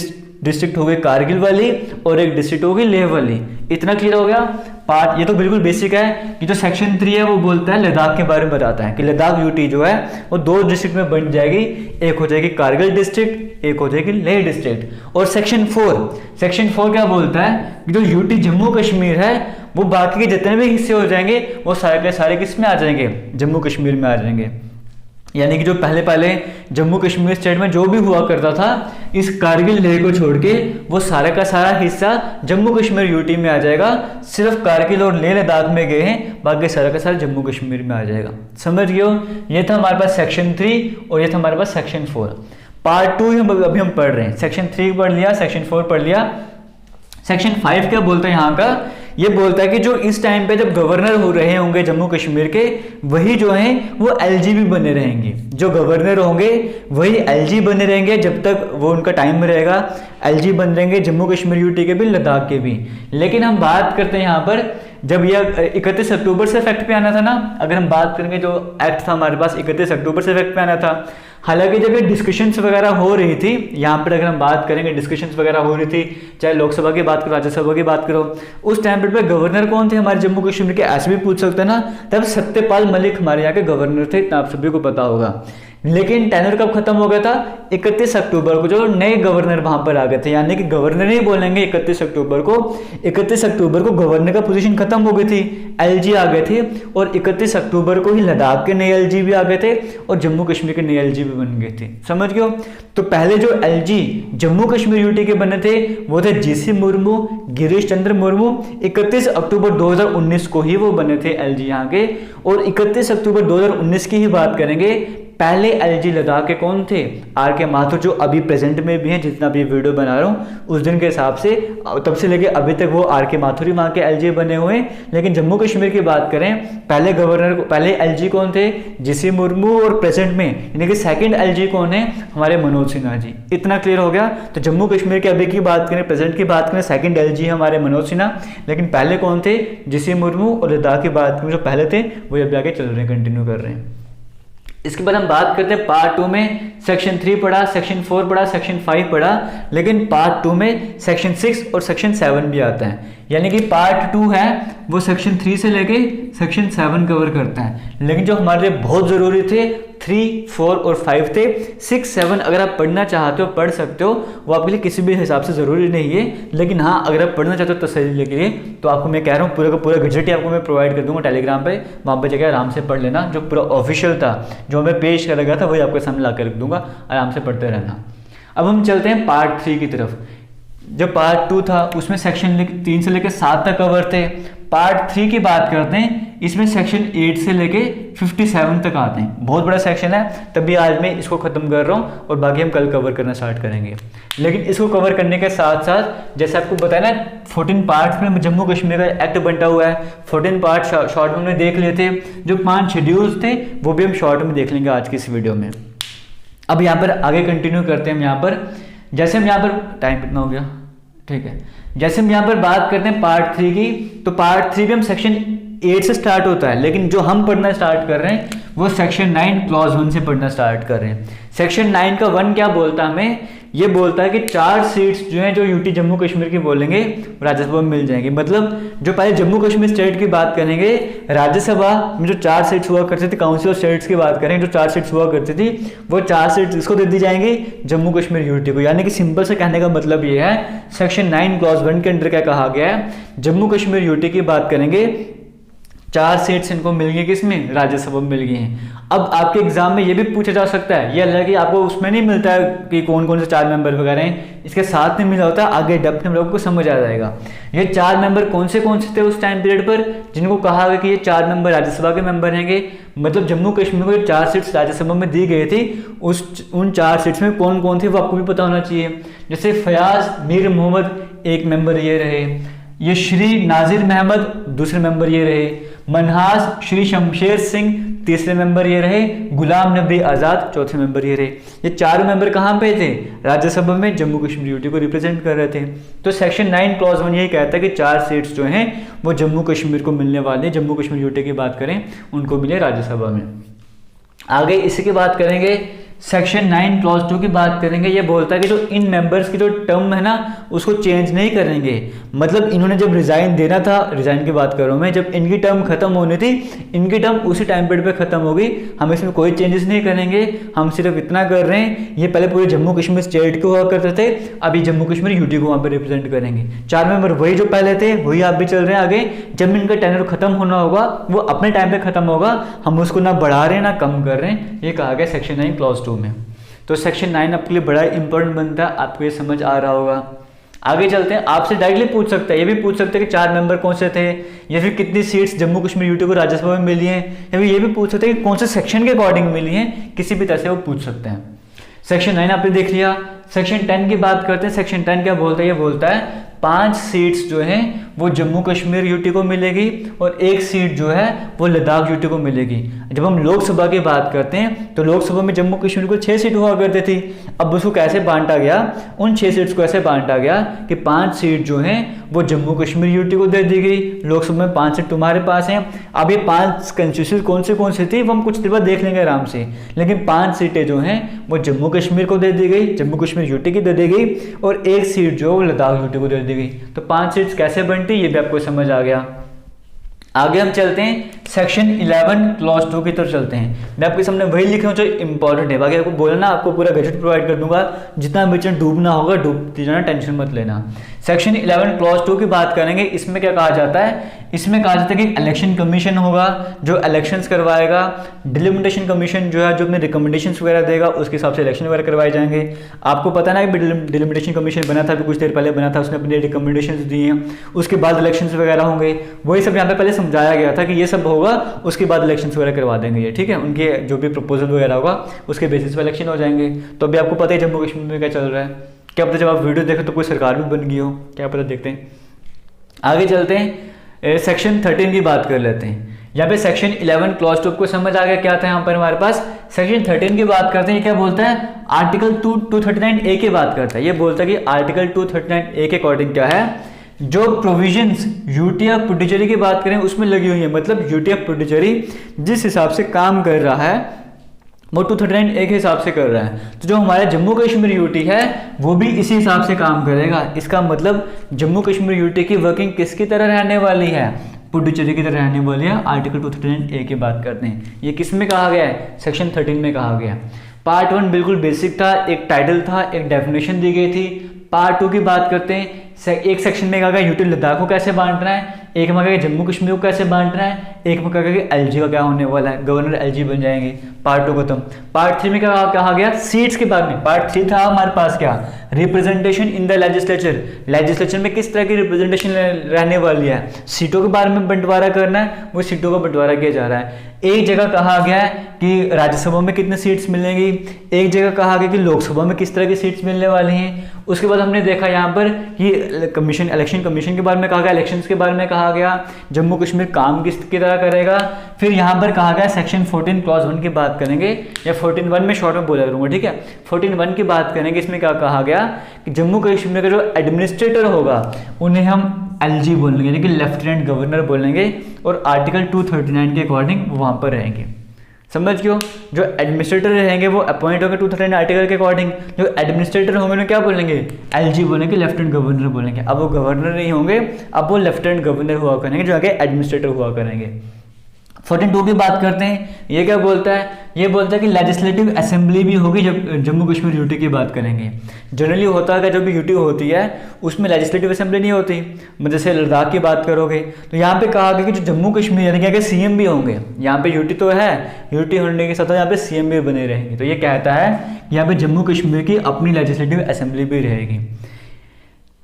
डिस्ट्रिक्ट हो गई कारगिल वाली और एक डिस्ट्रिक्ट होगी लेह वाली। इतना क्लियर हो गया पार्ट, ये तो बिल्कुल बेसिक है कि जो सेक्शन 3 है वो बोलता है लद्दाख के बारे में बताता है कि लद्दाख यूटी जो है वो 2 डिस्ट्रिक्ट में बन जाएगी, एक हो जाएगी कारगिल डिस्ट्रिक्ट, एक हो जाएगी लेह डिस्ट्रिक्ट। और सेक्शन 4 क्या बोलता है कि जो यूटी जम्मू कश्मीर है वो बाकी के जितने भी हिस्से हो जाएंगे वो सारे के सारे किस में आ जाएंगे, जम्मू कश्मीर में आ जाएंगे। यानी कि जो पहले जम्मू कश्मीर स्टेट में जो भी हुआ करता था, इस कारगिल लेह को छोड़ के वो सारा का सारा हिस्सा जम्मू कश्मीर यूटी में आ जाएगा। सिर्फ कारगिल और लेह लद्दाख में गए हैं, बाकी सारा का सारा जम्मू कश्मीर में आ जाएगा। समझ गए हो, ये था हमारे पास सेक्शन 3 और ये था हमारे पास सेक्शन 4। पार्ट 2 अभी हम पढ़ रहे हैं। सेक्शन 3 पढ़ लिया, सेक्शन 4 पढ़ लिया। सेक्शन 5 क्या बोलता है यहाँ का, ये बोलता है कि जो इस टाइम पे जब गवर्नर हो रहे होंगे जम्मू कश्मीर के, वही जो हैं वो एलजी भी बने रहेंगे। जो गवर्नर होंगे वही एलजी बने रहेंगे जब तक वो उनका टाइम रहेगा, एलजी बन रहेंगे जम्मू कश्मीर यूटी के भी, लद्दाख के भी। लेकिन हम बात करते हैं यहाँ पर, जब यह 31 अक्टूबर से इफेक्ट पे आना था ना, अगर हम बात करेंगे जो एक्ट था हमारे पास 31 अक्टूबर से इफेक्ट पे आना था। हालांकि जब ये डिस्कशंस वगैरह हो रही थी, यहाँ पर अगर हम बात करेंगे डिस्कशंस वगैरह हो रही थी, चाहे लोकसभा की बात करो, राज्यसभा की बात करो, उस टाइम पर गवर्नर कौन थे हमारे जम्मू कश्मीर के, ऐसे भी पूछ सकते हैं ना। तब सत्यपाल मलिक हमारे यहाँ के गवर्नर थे, इतना आप सभी को पता होगा। लेकिन टेनर कब खत्म हो गया था, 31 अक्टूबर को जो नए गवर्नर वहां पर आ गए थे। यानी कि गवर्नर नहीं बोलेंगे 31 अक्टूबर को, 31 अक्टूबर को गवर्नर का पोजीशन खत्म हो गई थी, एलजी आ गए थे। और 31 अक्टूबर को ही लद्दाख के नए एलजी भी आ गए थे और जम्मू कश्मीर के नए एलजी भी बन गए थे। समझ गए हो। तो पहले जो एलजी जम्मू कश्मीर यूटी के बने थे वो थे जीसी मुर्मू, गिरीश चंद्र मुर्मू। 31 अक्टूबर 2019 को ही वो बने थे एलजी यहाँ के। और 31 अक्टूबर 2019 की ही बात करेंगे, पहले एलजी लद्दाख के कौन थे, आर के माथुर, जो अभी प्रेजेंट में भी हैं, जितना भी वीडियो बना रहा हूँ उस दिन के हिसाब से, तब से लेके अभी तक वो आर के माथुर ही वहाँ के एलजी बने हुए हैं। लेकिन जम्मू कश्मीर की बात करें, पहले गवर्नर को, पहले एलजी कौन थे, जीसी मुर्मू। और प्रेजेंट में यानी कि सेकंड एलजी कौन है, हमारे मनोज सिन्हा जी। इतना क्लियर हो गया। तो जम्मू कश्मीर के अभी की बात करें, प्रेजेंट की बात करें, सेकंड एलजी हमारे मनोज सिन्हा। लेकिन पहले कौन थे, जीसी मुर्मू। और लद्दाख की बात करें, जो पहले थे वो अभी आगे चल रहे हैं, कंटिन्यू कर रहे हैं। इसके बाद हम बात करते हैं पार्ट 2 में सेक्शन 3 पढ़ा, सेक्शन 4 पढ़ा, सेक्शन 5 पढ़ा। लेकिन पार्ट 2 में सेक्शन 6 और सेक्शन 7 भी आता है। यानी कि पार्ट 2 है वो सेक्शन 3 से लेके सेक्शन 7 कवर करता है। लेकिन जो हमारे लिए बहुत जरूरी थे 3, 4 और 5 थे। 6, 7 अगर आप पढ़ना चाहते हो पढ़ सकते हो, वो आपके लिए किसी भी हिसाब से जरूरी नहीं है। लेकिन हाँ, अगर आप पढ़ना चाहते हो तसल्ली के लिए, तो आपको मैं कह रहा हूँ पूरा का पूरा गजट ही आपको मैं प्रोवाइड कर दूंगा टेलीग्राम पे, वहाँ पर जगह आराम से पढ़ लेना। जो पूरा ऑफिशियल था, जो हमें पेश करा गया था, वही आपके सामने ला कर रख दूंगा, आराम से पढ़ते रहना। अब हम चलते हैं पार्ट 3 की तरफ। जब पार्ट 2 था उसमें सेक्शन 3 से लेकर 7 तक कवर थे। पार्ट 3 की बात करते हैं, इसमें सेक्शन 8 से लेके 57 तक आते हैं। बहुत बड़ा सेक्शन है, तभी आज मैं इसको खत्म कर रहा हूँ और बाकी हम कल कवर करना स्टार्ट करेंगे। लेकिन इसको कवर करने के साथ साथ, जैसे आपको बताया ना, 14 पार्ट्स में जम्मू कश्मीर का एक्ट बंटा हुआ है। 14 पार्ट शॉर्ट में देख लिए थे, जो 5 शेड्यूल्स थे वो भी हम शॉर्ट में देख लेंगे आज की इस वीडियो में। अब यहाँ पर आगे कंटिन्यू करते हैं। हम यहाँ पर जैसे हम यहाँ पर, टाइम कितना हो गया, ठीक है, जैसे हम यहाँ पर बात करते हैं पार्ट 3 की, तो पार्ट 3 भी हम सेक्शन 8 से स्टार्ट होता है। लेकिन जो हम पढ़ना स्टार्ट कर रहे हैं वो सेक्शन 9 क्लॉज 1 से पढ़ना स्टार्ट कर रहे हैं। सेक्शन 9 का 1 क्या बोलता है हमें, ये बोलता है कि 4 सीट्स जो हैं, जो यूटी जम्मू कश्मीर की बोलेंगे, राज्यसभा में मिल जाएंगी। मतलब जो पहले जम्मू कश्मीर स्टेट की बात करेंगे, राज्यसभा में जो 4 सीट्स हुआ करती थी, काउंसिल ऑफ स्टेट्स की बात करें, जो 4 सीट्स हुआ करती थी, वो 4 सीट्स इसको दे दी जाएंगी, जम्मू कश्मीर यूटी को। यानी कि सिंपल से कहने का मतलब ये है, सेक्शन 9 क्लॉज 1 के अंदर क्या कहा गया है, जम्मू कश्मीर यूटी की बात करेंगे, 4 सीट्स इनको मिल गई, किसमें, राज्यसभा में मिल गई हैं। अब आपके एग्जाम में ये भी पूछा जा सकता है, ये अलग कि आपको उसमें नहीं मिलता है कि कौन कौन से 4 मेंबर वगैरह हैं, इसके साथ नहीं मिला होता, आगे डेप्थ में लोगों को समझ आ जाएगा। ये 4 मेंबर कौन से थे उस टाइम पीरियड पर, जिनको कहा गया कि ये 4 मेंबर राज्यसभा के मेंबर हैंगे। मतलब जम्मू कश्मीर को 4 सीट्स राज्यसभा में दी गई थी, उन 4 सीट्स में कौन कौन थे वो आपको भी पता होना चाहिए। जैसे फयाज मीर मोहम्मद एक मेंबर ये रहे, ये श्री नाजिर महमद दूसरे मेंबर ये रहे, मनहास श्री शमशेर सिंह तीसरे मेंबर ये रहे, गुलाम नबी आज़ाद चौथे मेंबर ये रहे। ये 4 मेंबर कहाँ पे थे, राज्यसभा में जम्मू कश्मीर यूटी को रिप्रेजेंट कर रहे थे। तो सेक्शन 9 क्लॉज 1 यही कहता है कि 4 सीट्स जो हैं वो जम्मू कश्मीर को मिलने वाले, जम्मू कश्मीर यूटी की बात करें उनको मिले राज्यसभा में। आगे इसी की बात करेंगे, सेक्शन 9 क्लॉज 2 की बात करेंगे। ये बोलता है कि जो इन मेंबर्स की जो टर्म है ना उसको चेंज नहीं करेंगे। मतलब इन्होंने जब रिजाइन देना था, रिजाइन की बात कर रहा हूँ मैं, जब इनकी टर्म खत्म होनी थी, इनकी टर्म उसी टाइम पीरियड पे खत्म होगी, हम इसमें कोई चेंजेस नहीं करेंगे। हम सिर्फ इतना कर रहे हैं, ये पहले पूरे जम्मू कश्मीर स्टेट को हुआ करते थे, अभी जम्मू कश्मीर यूटी को वहाँ पर रिप्रेजेंट करेंगे। 4 मेंबर वही जो पहले थे वही आप भी चल रहे हैं आगे। जब इनका टेन्योर खत्म होना होगा वो अपने टाइम पे खत्म होगा, हम उसको ना बढ़ा रहे हैं ना कम कर रहे हैं, ये कहा गया सेक्शन 9 क्लॉज 2 में। तो सेक्शन 9 आपके लिए बड़ा इंपॉर्टेंट बनता है, आपको ये समझ आ रहा होगा। आगे चलते हैं, आपसे डायरेक्टली पूछ सकता है, ये भी पूछ सकते हैं कि 4 मेंबर कौन से थे, या फिर कितनी सीट्स जम्मू कश्मीर यूटी को राज्यसभा में मिली हैं, या फिर ये भी पूछ सकते हैं कि कौन से सेक्शन के अकॉर्डिंग मिली हैं, किसी भी तरह से वो पूछ सकते हैं। सेक्शन 9 आपने देख लिया। सेक्शन 10 की बात करते हैं। सेक्शन 10 क्या बोलता है, ये बोलता है 5 सीट्स जो हैं वो जम्मू कश्मीर यूटी को मिलेगी और 1 सीट जो है वो लद्दाख यूटी को मिलेगी। जब हम लोकसभा की बात करते हैं तो लोकसभा में जम्मू कश्मीर को 6 सीट हुआ करती थी। अब उसको कैसे बांटा गया, उन 6 सीट्स को ऐसे बांटा गया कि 5 सीट जो हैं वो जम्मू कश्मीर यूटी को दे दी गई, लोकसभा में 5 सीट तुम्हारे पास हैं। अब ये 5 कंस्टिट्यूंसी कौन सी थी वो हम कुछ देर बाद देख लेंगे आराम से, लेकिन 5 सीटें जो हैं वो जम्मू कश्मीर को दे दी गई, जम्मू कश्मीर यूटी की दे दी गई, और 1 सीट जो लद्दाख यूटी को दे दी गई। तो 5 सीट्स कैसे बनती ये भी आपको समझ आ गया। आगे हम चलते हैं, सेक्शन 11 क्लॉज 2 की तरफ चलते हैं। मैं आपके सामने वही लिख रहा हूँ जो इंपॉर्टेंट है, बाकी आपको बोलना, आपको पूरा गजट प्रोवाइड कर दूंगा, जितना बच्चे डूबना होगा डूबती जाना, टेंशन मत लेना। सेक्शन 11 क्लॉज 2 की बात करेंगे। इसमें क्या कहा जाता है, इसमें कहा जाता है कि इलेक्शन कमीशन होगा जो इलेक्शंस करवाएगा, डिलिमिटेशन कमीशन जो है जो अपने रिकमेंडेशंस वगैरह देगा, उसके हिसाब से इलेक्शन वगैरह करवाए जाएंगे। आपको पता ना कि डिलिमिटेशन कमीशन बना था, अभी कुछ देर पहले बना था, उसने अपने रिकमेंडेशंस दिए हैं, उसके बाद इलेक्शंस वगैरह होंगे। वही सब यहाँ पे पहले समझाया गया था कि ये सब होगा, उसके बाद इलेक्शंस वगैरह करवा देंगे ये, ठीक है। उनके जो भी प्रपोजल वगैरह होगा उसके बेसिस पर इलेक्शन हो जाएंगे। तो अभी आपको पता है जम्मू कश्मीर में क्या चल रहा है, क्या पता जब आप वीडियो देखें तो कोई सरकार भी बन गई हो, क्या पता। देखते हैं, आगे चलते हैं, सेक्शन 13 की बात कर लेते हैं। यहाँ पे सेक्शन 11 क्लॉज 2 को समझ आ गया क्या था यहाँ पर हमारे पास। सेक्शन 13 की बात करते हैं, क्या बोलता है, आर्टिकल 239A की बात करता है। ये बोलता है कि आर्टिकल 239A के अकॉर्डिंग क्या है, जो प्रोविजंस यूटी ऑफ पुडुचेरी की बात करें उसमें लगी हुई है, मतलब यूटी ऑफ पुडुचेरी जिस हिसाब से काम कर रहा है वो 239A के हिसाब से कर रहा है। तो जो हमारा जम्मू कश्मीर यूटी है वो भी इसी हिसाब से काम करेगा। इसका मतलब जम्मू कश्मीर यूटी की वर्किंग किसकी तरह रहने वाली है, पुडुचेरी की तरह रहने वाली है। आर्टिकल 239A की बात करते हैं, ये किस में कहा गया है, सेक्शन 13 में कहा गया। पार्ट 1 बिल्कुल बेसिक था, एक टाइटल था, एक डेफिनेशन दी गई थी। पार्ट 2 की बात करते हैं, एक सेक्शन में कहा गया यूटी लद्दाख को कैसे बांटना है, एक में कहा गया जम्मू कश्मीर को कैसे बांटना है, एक में कहा गया कि एलजी का क्या होने वाला है, गवर्नर एलजी बन जाएंगे। पार्ट 2 खत्म। पार्ट 3 में क्या कहा गया, सीट्स के बारे में। पार्ट 3 था हमारे पास क्या, representation in the legislature, legislature में किस तरह की रिप्रेजेंटेशन रहने वाली है, सीटों के बारे में बंटवारा करना है, वो सीटों का बंटवारा किया जा रहा है। एक जगह कहा गया है कि राज्यसभा में कितने सीट्स मिलेंगी, एक जगह कहा गया कि लोकसभा में किस तरह की सीट्स मिलने वाली हैं। उसके बाद हमने देखा यहाँ पर कि कमीशन, इलेक्शन कमीशन के बारे में कहा गया, इलेक्शंस के बारे में कहा गया, जम्मू कश्मीर काम किस की तरह करेगा। फिर यहाँ पर कहा गया सेक्शन 14 क्लॉज 1 की बात करेंगे, या 14(1) में शॉर्ट में बोला करूँगा, ठीक है। 14(1) की बात करेंगे, इसमें क्या कहा गया कि जम्मू कश्मीर का जो एडमिनिस्ट्रेटर होगा उन्हें हम एलजी बोलेंगे, यानी कि लेफ्टिनेंट गवर्नर बोलेंगे, और आर्टिकल 239 के अकॉर्डिंग वो वहाँ पर रहेंगे। समझ गयो, जो एडमिनिस्ट्रेटर रहेंगे वो अपॉइंट होंगे 239 आर्टिकल के अकॉर्डिंग, जो एडमिनिस्ट्रेटर होंगे उन्हें क्या बोलेंगे, एलजी बोलेंगे, लेफ्टिनेंट गवर्नर बोलेंगे। अब वो गवर्नर नहीं होंगे, अब वो लेफ्टिनेंट गवर्नर हुआ करेंगे, जो आगे एडमिनिस्ट्रेटर हुआ करेंगे। 14(2) की बात करते हैं, ये क्या बोलता है, ये बोलता है कि लेजिस्लेटिव असेंबली भी होगी जब जम्मू कश्मीर यूटी की बात करेंगे। जनरली होता है कि जब भी यूटी होती है उसमें लेजिस्लेटिव असेंबली नहीं होती, जैसे लद्दाख की बात करोगे तो यहाँ पे कहा गया कि जो जम्मू कश्मीर यानी कि सीएम भी होंगे, यहाँ पे यूटी तो है, यूटी होने के साथ यहाँ पे सीएम भी बने रहेंगे। तो ये कहता है कि यहाँ पे जम्मू कश्मीर की अपनी लेजिस्लेटिव असेंबली भी रहेगी।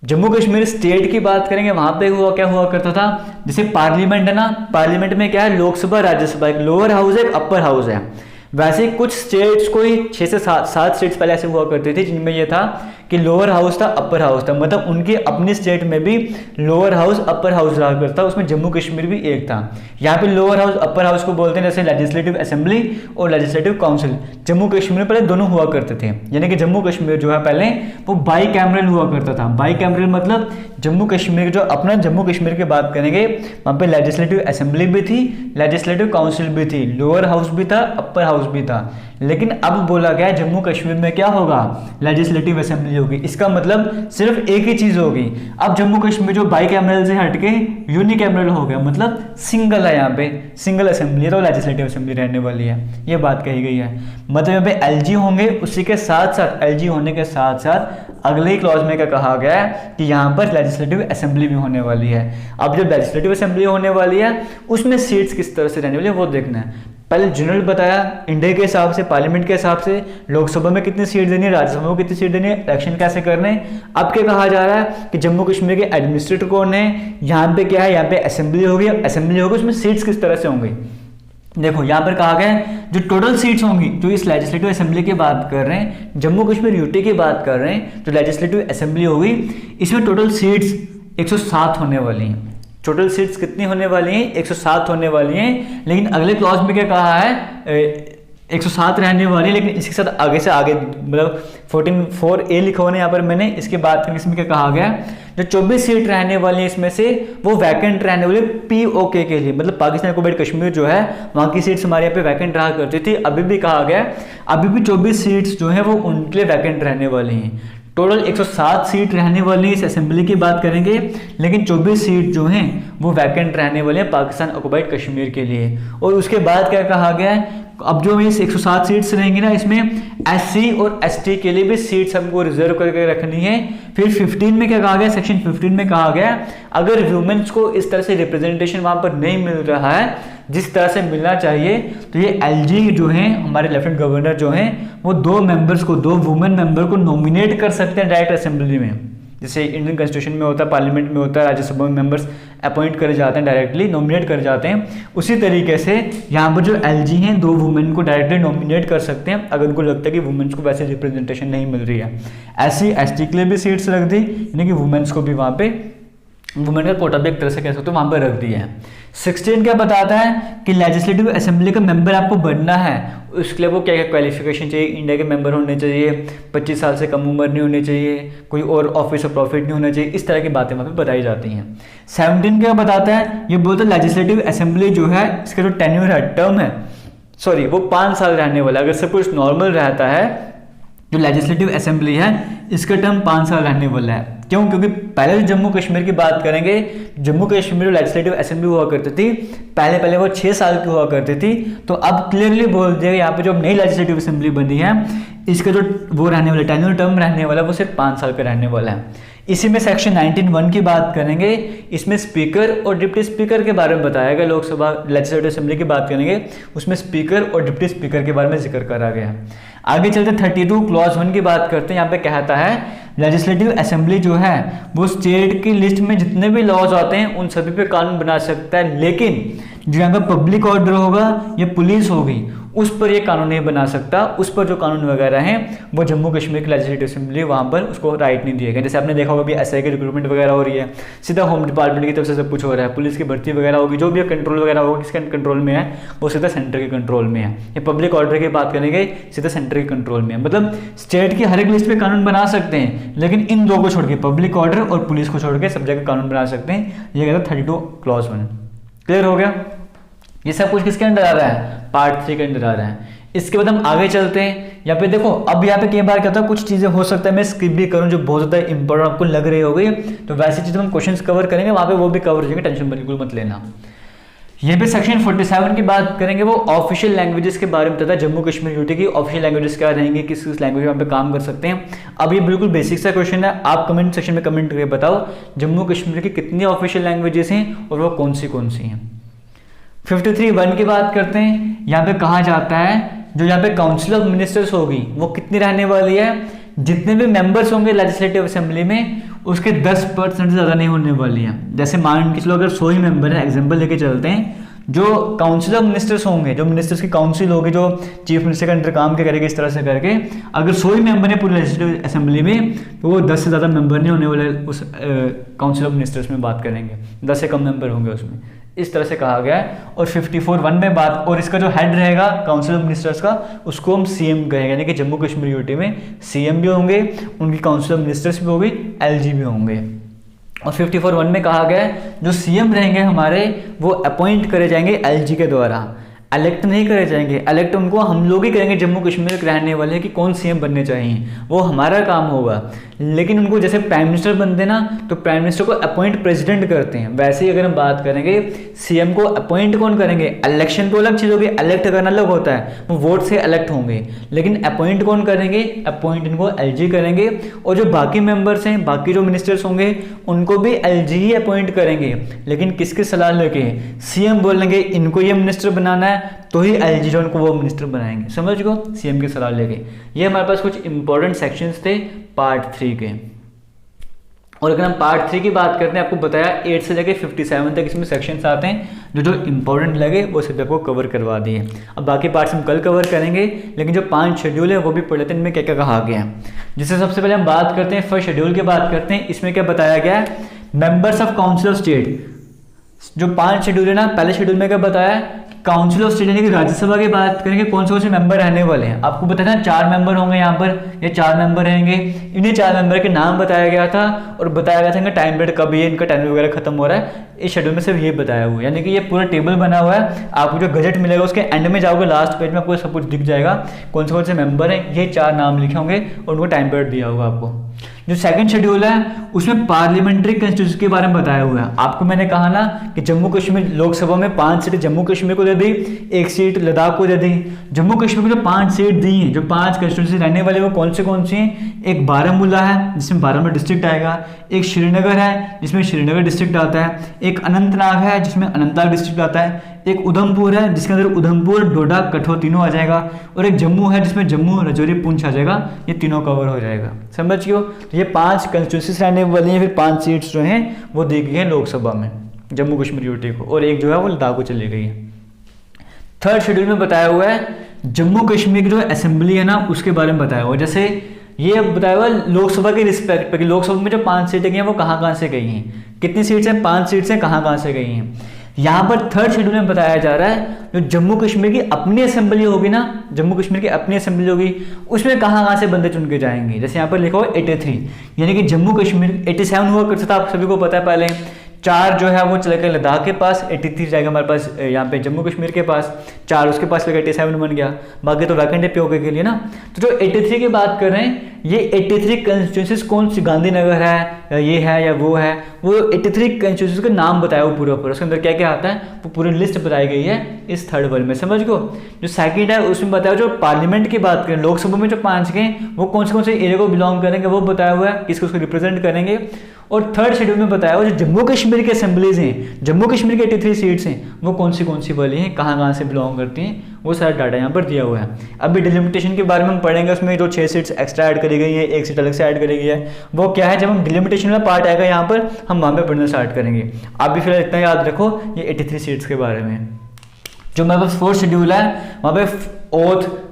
जम्मू कश्मीर स्टेट की बात करेंगे, वहां पे क्या हुआ करता था, जैसे पार्लियामेंट है ना, पार्लियामेंट में क्या है, लोकसभा राज्यसभा, एक लोअर हाउस है एक अपर हाउस है। वैसे कुछ स्टेट्स कोई 6 से 7 स्टेट्स पहले ऐसे हुआ करते थे जिनमें ये था कि लोअर हाउस था अपर हाउस था, मतलब उनकी अपनी स्टेट में भी लोअर हाउस अपर हाउस रहा करता, उसमें जम्मू कश्मीर भी एक था। यहाँ पे लोअर हाउस अपर हाउस को बोलते हैं जैसे लेजिस्लेटिव असेंबली और लेजिस्लेटिव काउंसिल। जम्मू कश्मीर में पहले दोनों हुआ करते थे, यानी कि जम्मू कश्मीर जो है पहले वो बाई कैमरल हुआ करता था। बाई कैमरल मतलब जम्मू कश्मीर जो अपना जम्मू कश्मीर की बात करेंगे वहाँ पे लेजिस्लेटिव असेंबली भी थी, लेजिस्लेटिव काउंसिल भी थी, लोअर हाउस भी था, अपर हाउस भी था। लेकिन अब बोला गया जम्मू कश्मीर में क्या होगा, लेजिस्लेटिव असेंबली होगी। इसका मतलब सिर्फ एक ही चीज होगी, अब जम्मू कश्मीर जो बाई कैमरल से हटके यूनिकैमरल हो गया, मतलब सिंगल है, यहाँ पे सिंगल असेंबली है, तो लेजिस्लेटिव असेंबली रहने वाली है, ये बात कही गई है। मतलब यहाँ पे एलजी होंगे, उसी के साथ साथ एलजी होने के साथ साथ अगले ही क्लॉज में क्या कहा गया है कि यहाँ पर लेजिस्लेटिव असेंबली भी होने वाली है। अब जब लेजिस्लेटिव असेंबली होने वाली है उसमें सीट्स किस तरह से रहने वाली है वो देखना है। पहले जनरल बताया इंडिया के हिसाब से, पार्लियामेंट के हिसाब से, लोकसभा में कितनी सीट देनी है, राज्यसभा में कितनी सीट देनी है, इलेक्शन कैसे करने। अब क्या कहा जा रहा है कि जम्मू कश्मीर के एडमिनिस्ट्रेटर कौन है, यहाँ पे क्या है, यहाँ पे असेंबली होगी, असेंबली होगी उसमें सीट्स किस तरह से होंगी। देखो यहाँ पर कहा गया है जो टोटल सीट्स होंगी, जो इस लेजिस्लेटिव असेंबली की बात कर रहे हैं, जम्मू कश्मीर यूटी की बात कर रहे हैं, जो लेजिस्लेटिव असेंबली होगी इसमें टोटल सीट्स 107 होने वाली हैं। टोटल सीट्स कितनी होने वाली हैं, 107 होने वाली हैं। लेकिन अगले क्लॉज में क्या कहा है, 107 रहने वाली है, लेकिन इसके साथ आगे से आगे मतलब 14(4)A लिखा हुआ है यहाँ पर मैंने, इसके बाद इसमें क्या कहा गया, जो 24 सीट रहने वाली है इसमें से वो वैकेंट रहने वाली पीओके के लिए, मतलब पाकिस्तान ऑक्युपाइड कश्मीर जो है वहाँ की सीट्स हमारे यहाँ पे वैकेंट रहा करती थी। अभी भी कहा गया अभी भी 24 सीट्स जो है वो उनके लिए वैकेंट रहने वाली हैं। टोटल 107 सीट रहने वाली इस असेंबली की बात करेंगे, लेकिन 24 सीट जो हैं वो वैकेंट रहने वाले हैं पाकिस्तान ऑक्युपाइड कश्मीर के लिए। और उसके बाद क्या कहा गया है, अब जो इस 107 सीट्स रहेंगी ना, इसमें एससी और एसटी के लिए भी सीट्स हमको रिजर्व करके रखनी है। फिर 15 में क्या कहा गया, सेक्शन 15 में कहा गया अगर वुमेन्स को इस तरह से रिप्रेजेंटेशन वहां पर नहीं मिल रहा है जिस तरह से मिलना चाहिए, तो ये एलजी जो हैं हमारे लेफ्टिनेंट गवर्नर जो हैं वो 2 मेंबर्स को, 2 वुमेन मेंबर को नॉमिनेट कर सकते हैं डायरेक्ट असेंबली में, जैसे इंडियन कॉन्स्टिट्यूशन में होता है, पार्लियामेंट में होता है, राज्यसभा में मेंबर्स अपॉइंट करे जाते हैं, डायरेक्टली नॉमिनेट करे जाते हैं। उसी तरीके से यहाँ पर जो एलजी हैं 2 वुमेन को डायरेक्टली नॉमिनेट कर सकते हैं अगर उनको लगता है कि वुमेन्स को वैसे रिप्रेजेंटेशन नहीं मिल रही है। एससी एसटी के लिए भी सीट्स रख दी, यानी कि वुमेन्स को भी वहाँ पे वुमेन का कोटा भी एक तरह से कह सकते हो वहाँ पर रख दिया है। 16 क्या बताता है कि लेजिस्लेटिव असेंबली का मेंबर आपको बनना है, उसके लिए वो क्या क्या क्वालिफिकेशन चाहिए, इंडिया के मेंबर होने चाहिए, 25 साल से कम उम्र नहीं होनी चाहिए, कोई और ऑफिस और प्रॉफिट नहीं होना चाहिए, इस तरह की बातें वहाँ पे बताई जाती हैं। 17 क्या बताता है, ये बोलता है लेजिस्लेटिव असेंबली जो है इसका जो टेन्योर है, टर्म है, सॉरी वो 5 साल रहने वाला है। अगर सब कुछ नॉर्मल रहता है जो लेजिस्लेटिव असेंबली है इसका टर्म 5 साल रहने वाला है। क्यों? क्योंकि पहले जम्मू कश्मीर की बात करेंगे, जम्मू कश्मीर लेजिस्लेटिव असेंबली हुआ करती थी, पहले वो 6 साल की हुआ करती थी। तो अब क्लियरली बोल दिया यहाँ पे जो नई लेजिस्लेटिव असेंबली बनी है इसका जो वो रहने वाला टेन्योर टर्म रहने वाला वो सिर्फ 5 साल का रहने वाला है। इसी में सेक्शन 19(1) की बात करेंगे, इसमें स्पीकर और डिप्टी स्पीकर के बारे में बताया गया। लोकसभा लेजिस्लेटिव असेंबली की बात करेंगे उसमें स्पीकर और डिप्टी स्पीकर के बारे में जिक्र करा गया है। आगे चलते 32 क्लॉज 1 की बात करते हैं। यहाँ पे कहता है लेजिस्लेटिव असेंबली जो है वो स्टेट की लिस्ट में जितने भी लॉज आते हैं उन सभी पे कानून बना सकता है, लेकिन जो यहाँ पे पब्लिक ऑर्डर होगा या पुलिस होगी उस पर ये कानून नहीं बना सकता। उस पर जो कानून वगैरह हैं वो जम्मू कश्मीर की लेजिस्लेटिव असेंबली वहाँ पर उसको राइट नहीं दिए गए। जैसे आपने देखा होगा भी एसआई की रिक्रूटमेंट वगैरह हो रही है, सीधा होम डिपार्टमेंट की तरफ से सब कुछ हो रहा है। पुलिस की भर्ती वगैरह होगी, जो भी कंट्रोल वगैरह होगा किसके कंट्रोल में है, वो सीधा सेंटर के कंट्रोल में है। ये पब्लिक ऑर्डर की बात करेंगे सीधा सेंटर के कंट्रोल में है। मतलब स्टेट की हर एक लिस्ट पे कानून बना सकते हैं, लेकिन इन दो को छोड़ के, पब्लिक ऑर्डर और पुलिस को छोड़ के सब जगह कानून बना सकते हैं। ये कहता है 32 क्लॉज 1। क्लियर हो गया? ये सब कुछ किसके अंदर आ रहा है? पार्ट 3 के अंदर आ रहा है। इसके बाद हम आगे चलते हैं। यहाँ पे देखो, अब यहाँ पे कई बार क्या होता है कुछ चीजें हो सकता है मैं स्किप भी करूं जो बहुत ज्यादा इंपॉर्टेंट आपको लग रही होगी, तो वैसी चीजें हम क्वेश्चंस कवर करेंगे वहां पे, वो भी कवर हो जाएंगे, टेंशन बिल्कुल मत लेना। यहाँ पे सेक्शन 47 की बात करेंगे, वो ऑफिशियल लैंग्वेजेस के बारे में बताता है। जम्मू कश्मीर यूटी की ऑफिशियल लैंग्वेजेस क्या रहेंगे, किस किस लैंग्वेज में पे काम कर सकते हैं। अब ये बिल्कुल बेसिक सा क्वेश्चन है, आप कमेंट सेक्शन में कमेंट करके बताओ जम्मू कश्मीर की कितनी ऑफिशियल लैंग्वेजेस हैं और वो कौन सी हैं। 53(1) की बात करते हैं। यहाँ पे कहा जाता है जो यहाँ पे काउंसिल ऑफ मिनिस्टर्स होगी वो कितनी रहने वाली है, जितने भी मेंबर्स होंगे लेजिस्लेटिव असेंबली में उसके 10% से ज़्यादा नहीं होने वाली है। जैसे मान के चलो अगर 100 ही मेंबर है, एग्जाम्पल लेके चलते हैं, जो काउंसिल ऑफ मिनिस्टर्स होंगे, जो मिनिस्टर्स की काउंसिल होगी, जो चीफ मिनिस्टर के अंडर काम के करेगी, इस तरह से करके अगर 100 ही मेंबर है पूरी लेजिस्लेटिव असेंबली में, तो वो 10 से ज़्यादा मेंबर नहीं होने वाले उस काउंसिल ऑफ मिनिस्टर्स में बात करेंगे, 10 से कम मेंबर होंगे उसमें, इस तरह से कहा गया है। और 54(1) में बात, और इसका जो हेड रहेगा काउंसिल ऑफ मिनिस्टर्स का उसको हम सीएम कहेंगे, यानी कि जम्मू कश्मीर यूटी में सीएम भी होंगे, उनकी काउंसिल ऑफ मिनिस्टर्स भी होगी, एलजी भी होंगे। और 54(1) में कहा गया है जो सीएम रहेंगे हमारे वो अपॉइंट करे जाएंगे एलजी के द्वारा, इलेक्ट नहीं करे जाएंगे। इलेक्ट उनको हम लोग ही करेंगे जम्मू कश्मीर के रहने वाले कि कौन सीएम बनने चाहिए, वो हमारा काम होगा। लेकिन उनको जैसे प्राइम मिनिस्टर बनते ना, तो प्राइम मिनिस्टर को अपॉइंट प्रेसिडेंट करते हैं, वैसे ही अगर हम बात करेंगे सीएम को अपॉइंट कौन करेंगे, इलेक्शन तो अलग चीज़ होगी, इलेक्ट करना अलग होता है, वो वोट से इलेक्ट होंगे, लेकिन अपॉइंट कौन करेंगे, अपॉइंट इनको एलजी करेंगे। और जो बाकी मेंबर्स हैं, बाकी जो मिनिस्टर्स होंगे उनको भी एलजी ही अपॉइंट करेंगे, लेकिन किसकी सलाह लेके, सीएम बोलेंगे इनको ये मिनिस्टर बनाना है तो ही एलजी जो उनको वो मिनिस्टर बनाएंगे, समझ गो, सीएम की सलाह लेके। ये हमारे पास कुछ इंपॉर्टेंट सेक्शंस थे पार्ट 3 के। और अगर हम पार्ट 3 की बात करते हैं, आपको बताया 8 से लेकर 57 तक इसमें सेक्शंस आते हैं, जो इंपॉर्टेंट लगे वो सभी आपको कवर करवा दिए। अब बाकी पार्ट्स हम कल कवर करेंगे, लेकिन जो 5 शेड्यूल है वो भी पढ़ लेते हैं, इनमें क्या क्या कहा गया है। जिससे सबसे पहले हम बात करते हैं फर्स्ट शेड्यूल की बात करते हैं। इसमें क्या बताया गया है, members of council of state, जो 5 शेड्यूल है ना, पहले शेड्यूल में क्या बताया, काउंसिल ऑफ स्टेट यानी कि राज्यसभा की बात करेंगे, कौन से मेंबर रहने वाले हैं। आपको पता है ना 4 मेंबर होंगे यहाँ पर, ये 4 मेंबर रहेंगे। इन्हीं 4 मेंबर के नाम बताया गया था और बताया गया था इनका टाइम पीरियड कब है, इनका टाइम वगैरह खत्म हो रहा है। इस शेड्यूल में सिर्फ ये बताया हुआ है, यानी कि ये पूरा टेबल बना हुआ है। आपको जो गजट मिलेगा उसके एंड में जाओगे, लास्ट पेज में आपको सब कुछ दिख जाएगा कौन से मेंबर हैं, ये 4 नाम लिखे होंगे और उनको टाइम पीरियड दिया होगा आपको। जो सेकंड शेड्यूल है उसमें पार्लियामेंट्री कंस्टिट्यूंसी के बारे में बताया हुआ है। आपको मैंने कहा ना कि जम्मू कश्मीर लोकसभा में 5 सीट जम्मू कश्मीर को दे दी, 1 सीट लद्दाख को दे दी। जम्मू कश्मीर को जो 5 सीट दी हैं, जो 5 कंस्टिट्यूंसी रहने वाले वो कौन सी हैं, एक बारामूला है जिसमें बारामूला डिस्ट्रिक्ट आएगा, एक श्रीनगर है जिसमें श्रीनगर डिस्ट्रिक्ट आता है, एक अनंतनाग है जिसमें अनंतनाग डिस्ट्रिक्ट आता है, एक उधमपुर है जिसके अंदर उधमपुर, डोडा, कठुआ तीनों आ जाएगा, और एक जम्मू है जिसमें जम्मू, राजौरी, पुंछ आ जाएगा। ये तीनों कवर हो जाएगा, समझिए। तो ये 5 कंस्टिट्यूंसीज रहने वाली हैं, फिर 5 सीट्स जो हैं वो दी गई हैं लोकसभा में जम्मू कश्मीर यूटी को, और एक जो है वो लद्दाख को चली गई है। थर्ड शेड्यूल में बताया हुआ है जम्मू कश्मीर की जो असेंबली है ना उसके बारे में बताया हुआ है। जैसे ये बताया हुआ लोकसभा के रिस्पेक्ट पर कि लोकसभा में जो 5 सीटें गई हैं वो कहाँ से गई हैं, कितनी सीट्स हैं, 5 सीट्स हैं, कहाँ से गई हैं। यहाँ पर थर्ड शेड्यूल में बताया जा रहा है जो जम्मू कश्मीर की अपनी असेंबली होगी ना, जम्मू कश्मीर की अपनी असेंबली होगी, उसमें कहाँ से बंदे चुन के जाएंगे। जैसे यहाँ पर लिखा हुआ 83, यानी कि जम्मू कश्मीर 87 हुआ करता था, आप सभी को पता है। पहले 4 जो है वो चले गए लद्दाख के पास, 83 जाएगा हमारे पास यहाँ पे जम्मू कश्मीर के पास, 4 उसके पास लगा, 87 बन गया, बाकी तो वैकेंट पे हो गए के लिए ना। तो जो 83 की बात कर रहे हैं, ये 83 कंस्टिट्यूंसीज कौन सी, गांधीनगर है, ये है या वो है, वो 83 कंस्टिट्यूंसीज का नाम बताया वो पूरा, उसके अंदर क्या क्या आता है वो पूरी लिस्ट बताई गई है इस थर्ड वर्ड में, समझ गो। जो सेकंड है उसमें बताया, जो पार्लियामेंट की बात करें, लोकसभा में जो 5 गए वो कौन से एरिया को बिलोंग करेंगे वो बताया हुआ है, किसको उसको रिप्रेजेंट करेंगे। और थर्ड शेड्यूल में बताया हुआ जो जम्मू कश्मीर की असेंबलीज हैं, जम्मू कश्मीर की 83 सीट्स हैं, वो कौन सी वाली हैं, कहाँ से बिलोंग करती हैं, वो सारा डाटा यहाँ पर दिया हुआ है। अभी डिलिमिटेशन के बारे में हम पढ़ेंगे, उसमें जो 6 सीट्स एक्स्ट्रा ऐड करी गई है, 1 सीट अलग से ऐड करी गई है, वो क्या है, जब हम डिलिमिटेशन वाला पार्ट आएगा यहाँ पर हम वहाँ पे पढ़ना स्टार्ट करेंगे। आप भी फिलहाल इतना याद रखो ये 83 सीट्स के बारे में। जो मेरे पास 4th शेड्यूल है वहाँ पे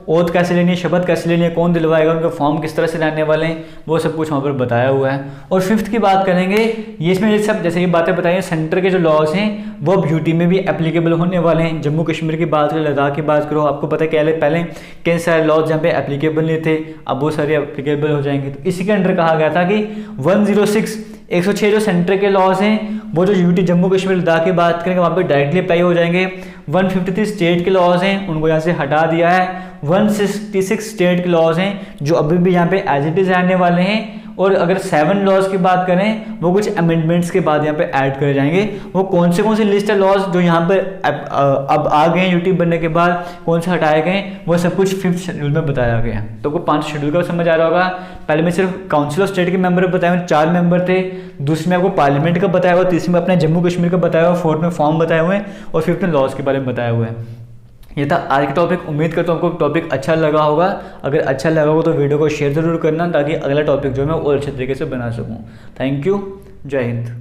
ओथ कैसे लेनी है, शपथ कैसे लेनी है, कौन दिलवाएगा, उनका फॉर्म किस तरह से रहने वाले हैं, वो सब कुछ वहाँ पर बताया हुआ है। और 5th की बात करेंगे, ये इसमें सब जैसे ये बातें बताई हैं, सेंटर के जो लॉज हैं वो अब यूटी में भी एप्लीकेबल होने वाले हैं। जम्मू कश्मीर की बात करो, लद्दाख की बात करो, आपको पता है पहले कई सारे लॉज जहाँ पे एप्लीकेबल नहीं थे, अब वो सारे एप्लीकेबल हो जाएंगे। तो इसी के अंडर कहा गया था कि 106 जो सेंटर के लॉज हैं वो जो यूटी जम्मू कश्मीर लद्दाख की बात करेंगे वहाँ पे डायरेक्टली अप्लाई हो जाएंगे। 153 स्टेट के लॉज हैं उनको यहाँ से हटा दिया है। 166 स्टेट के लॉज हैं जो अभी भी यहाँ पे एज इट इज रहने वाले हैं, और अगर 7 लॉज की बात करें वो कुछ अमेंडमेंट्स के बाद यहाँ पे ऐड करे जाएंगे। वो कौन से लिस्ट है लॉज जो यहाँ पे अब आ गए हैं यूट्यूब बनने के बाद, कौन से हटाए गए, वो सब कुछ 5th शेड्यूल में बताया गया है। तो आपको 5 शेड्यूल का समझ आ रहा होगा। पहले में सिर्फ काउंसिल ऑफ स्टेट के मेंबर बताए हुए 4 मेंबर थे, दूसरे में आपको पार्लियामेंट का बताया हुआ, तीसरे में अपने जम्मू कश्मीर का बताया हुआ, 4th में फॉर्म बताए हुए हैं और 5th में लॉज के बारे में बताया हुआ है। ये था आज का टॉपिक। उम्मीद करता हूँ आपको टॉपिक अच्छा लगा होगा। अगर अच्छा लगा होगा तो वीडियो को शेयर ज़रूर करना ताकि अगला टॉपिक जो है मैं और अच्छे तरीके से बना सकूँ। Thank you. जय हिंद।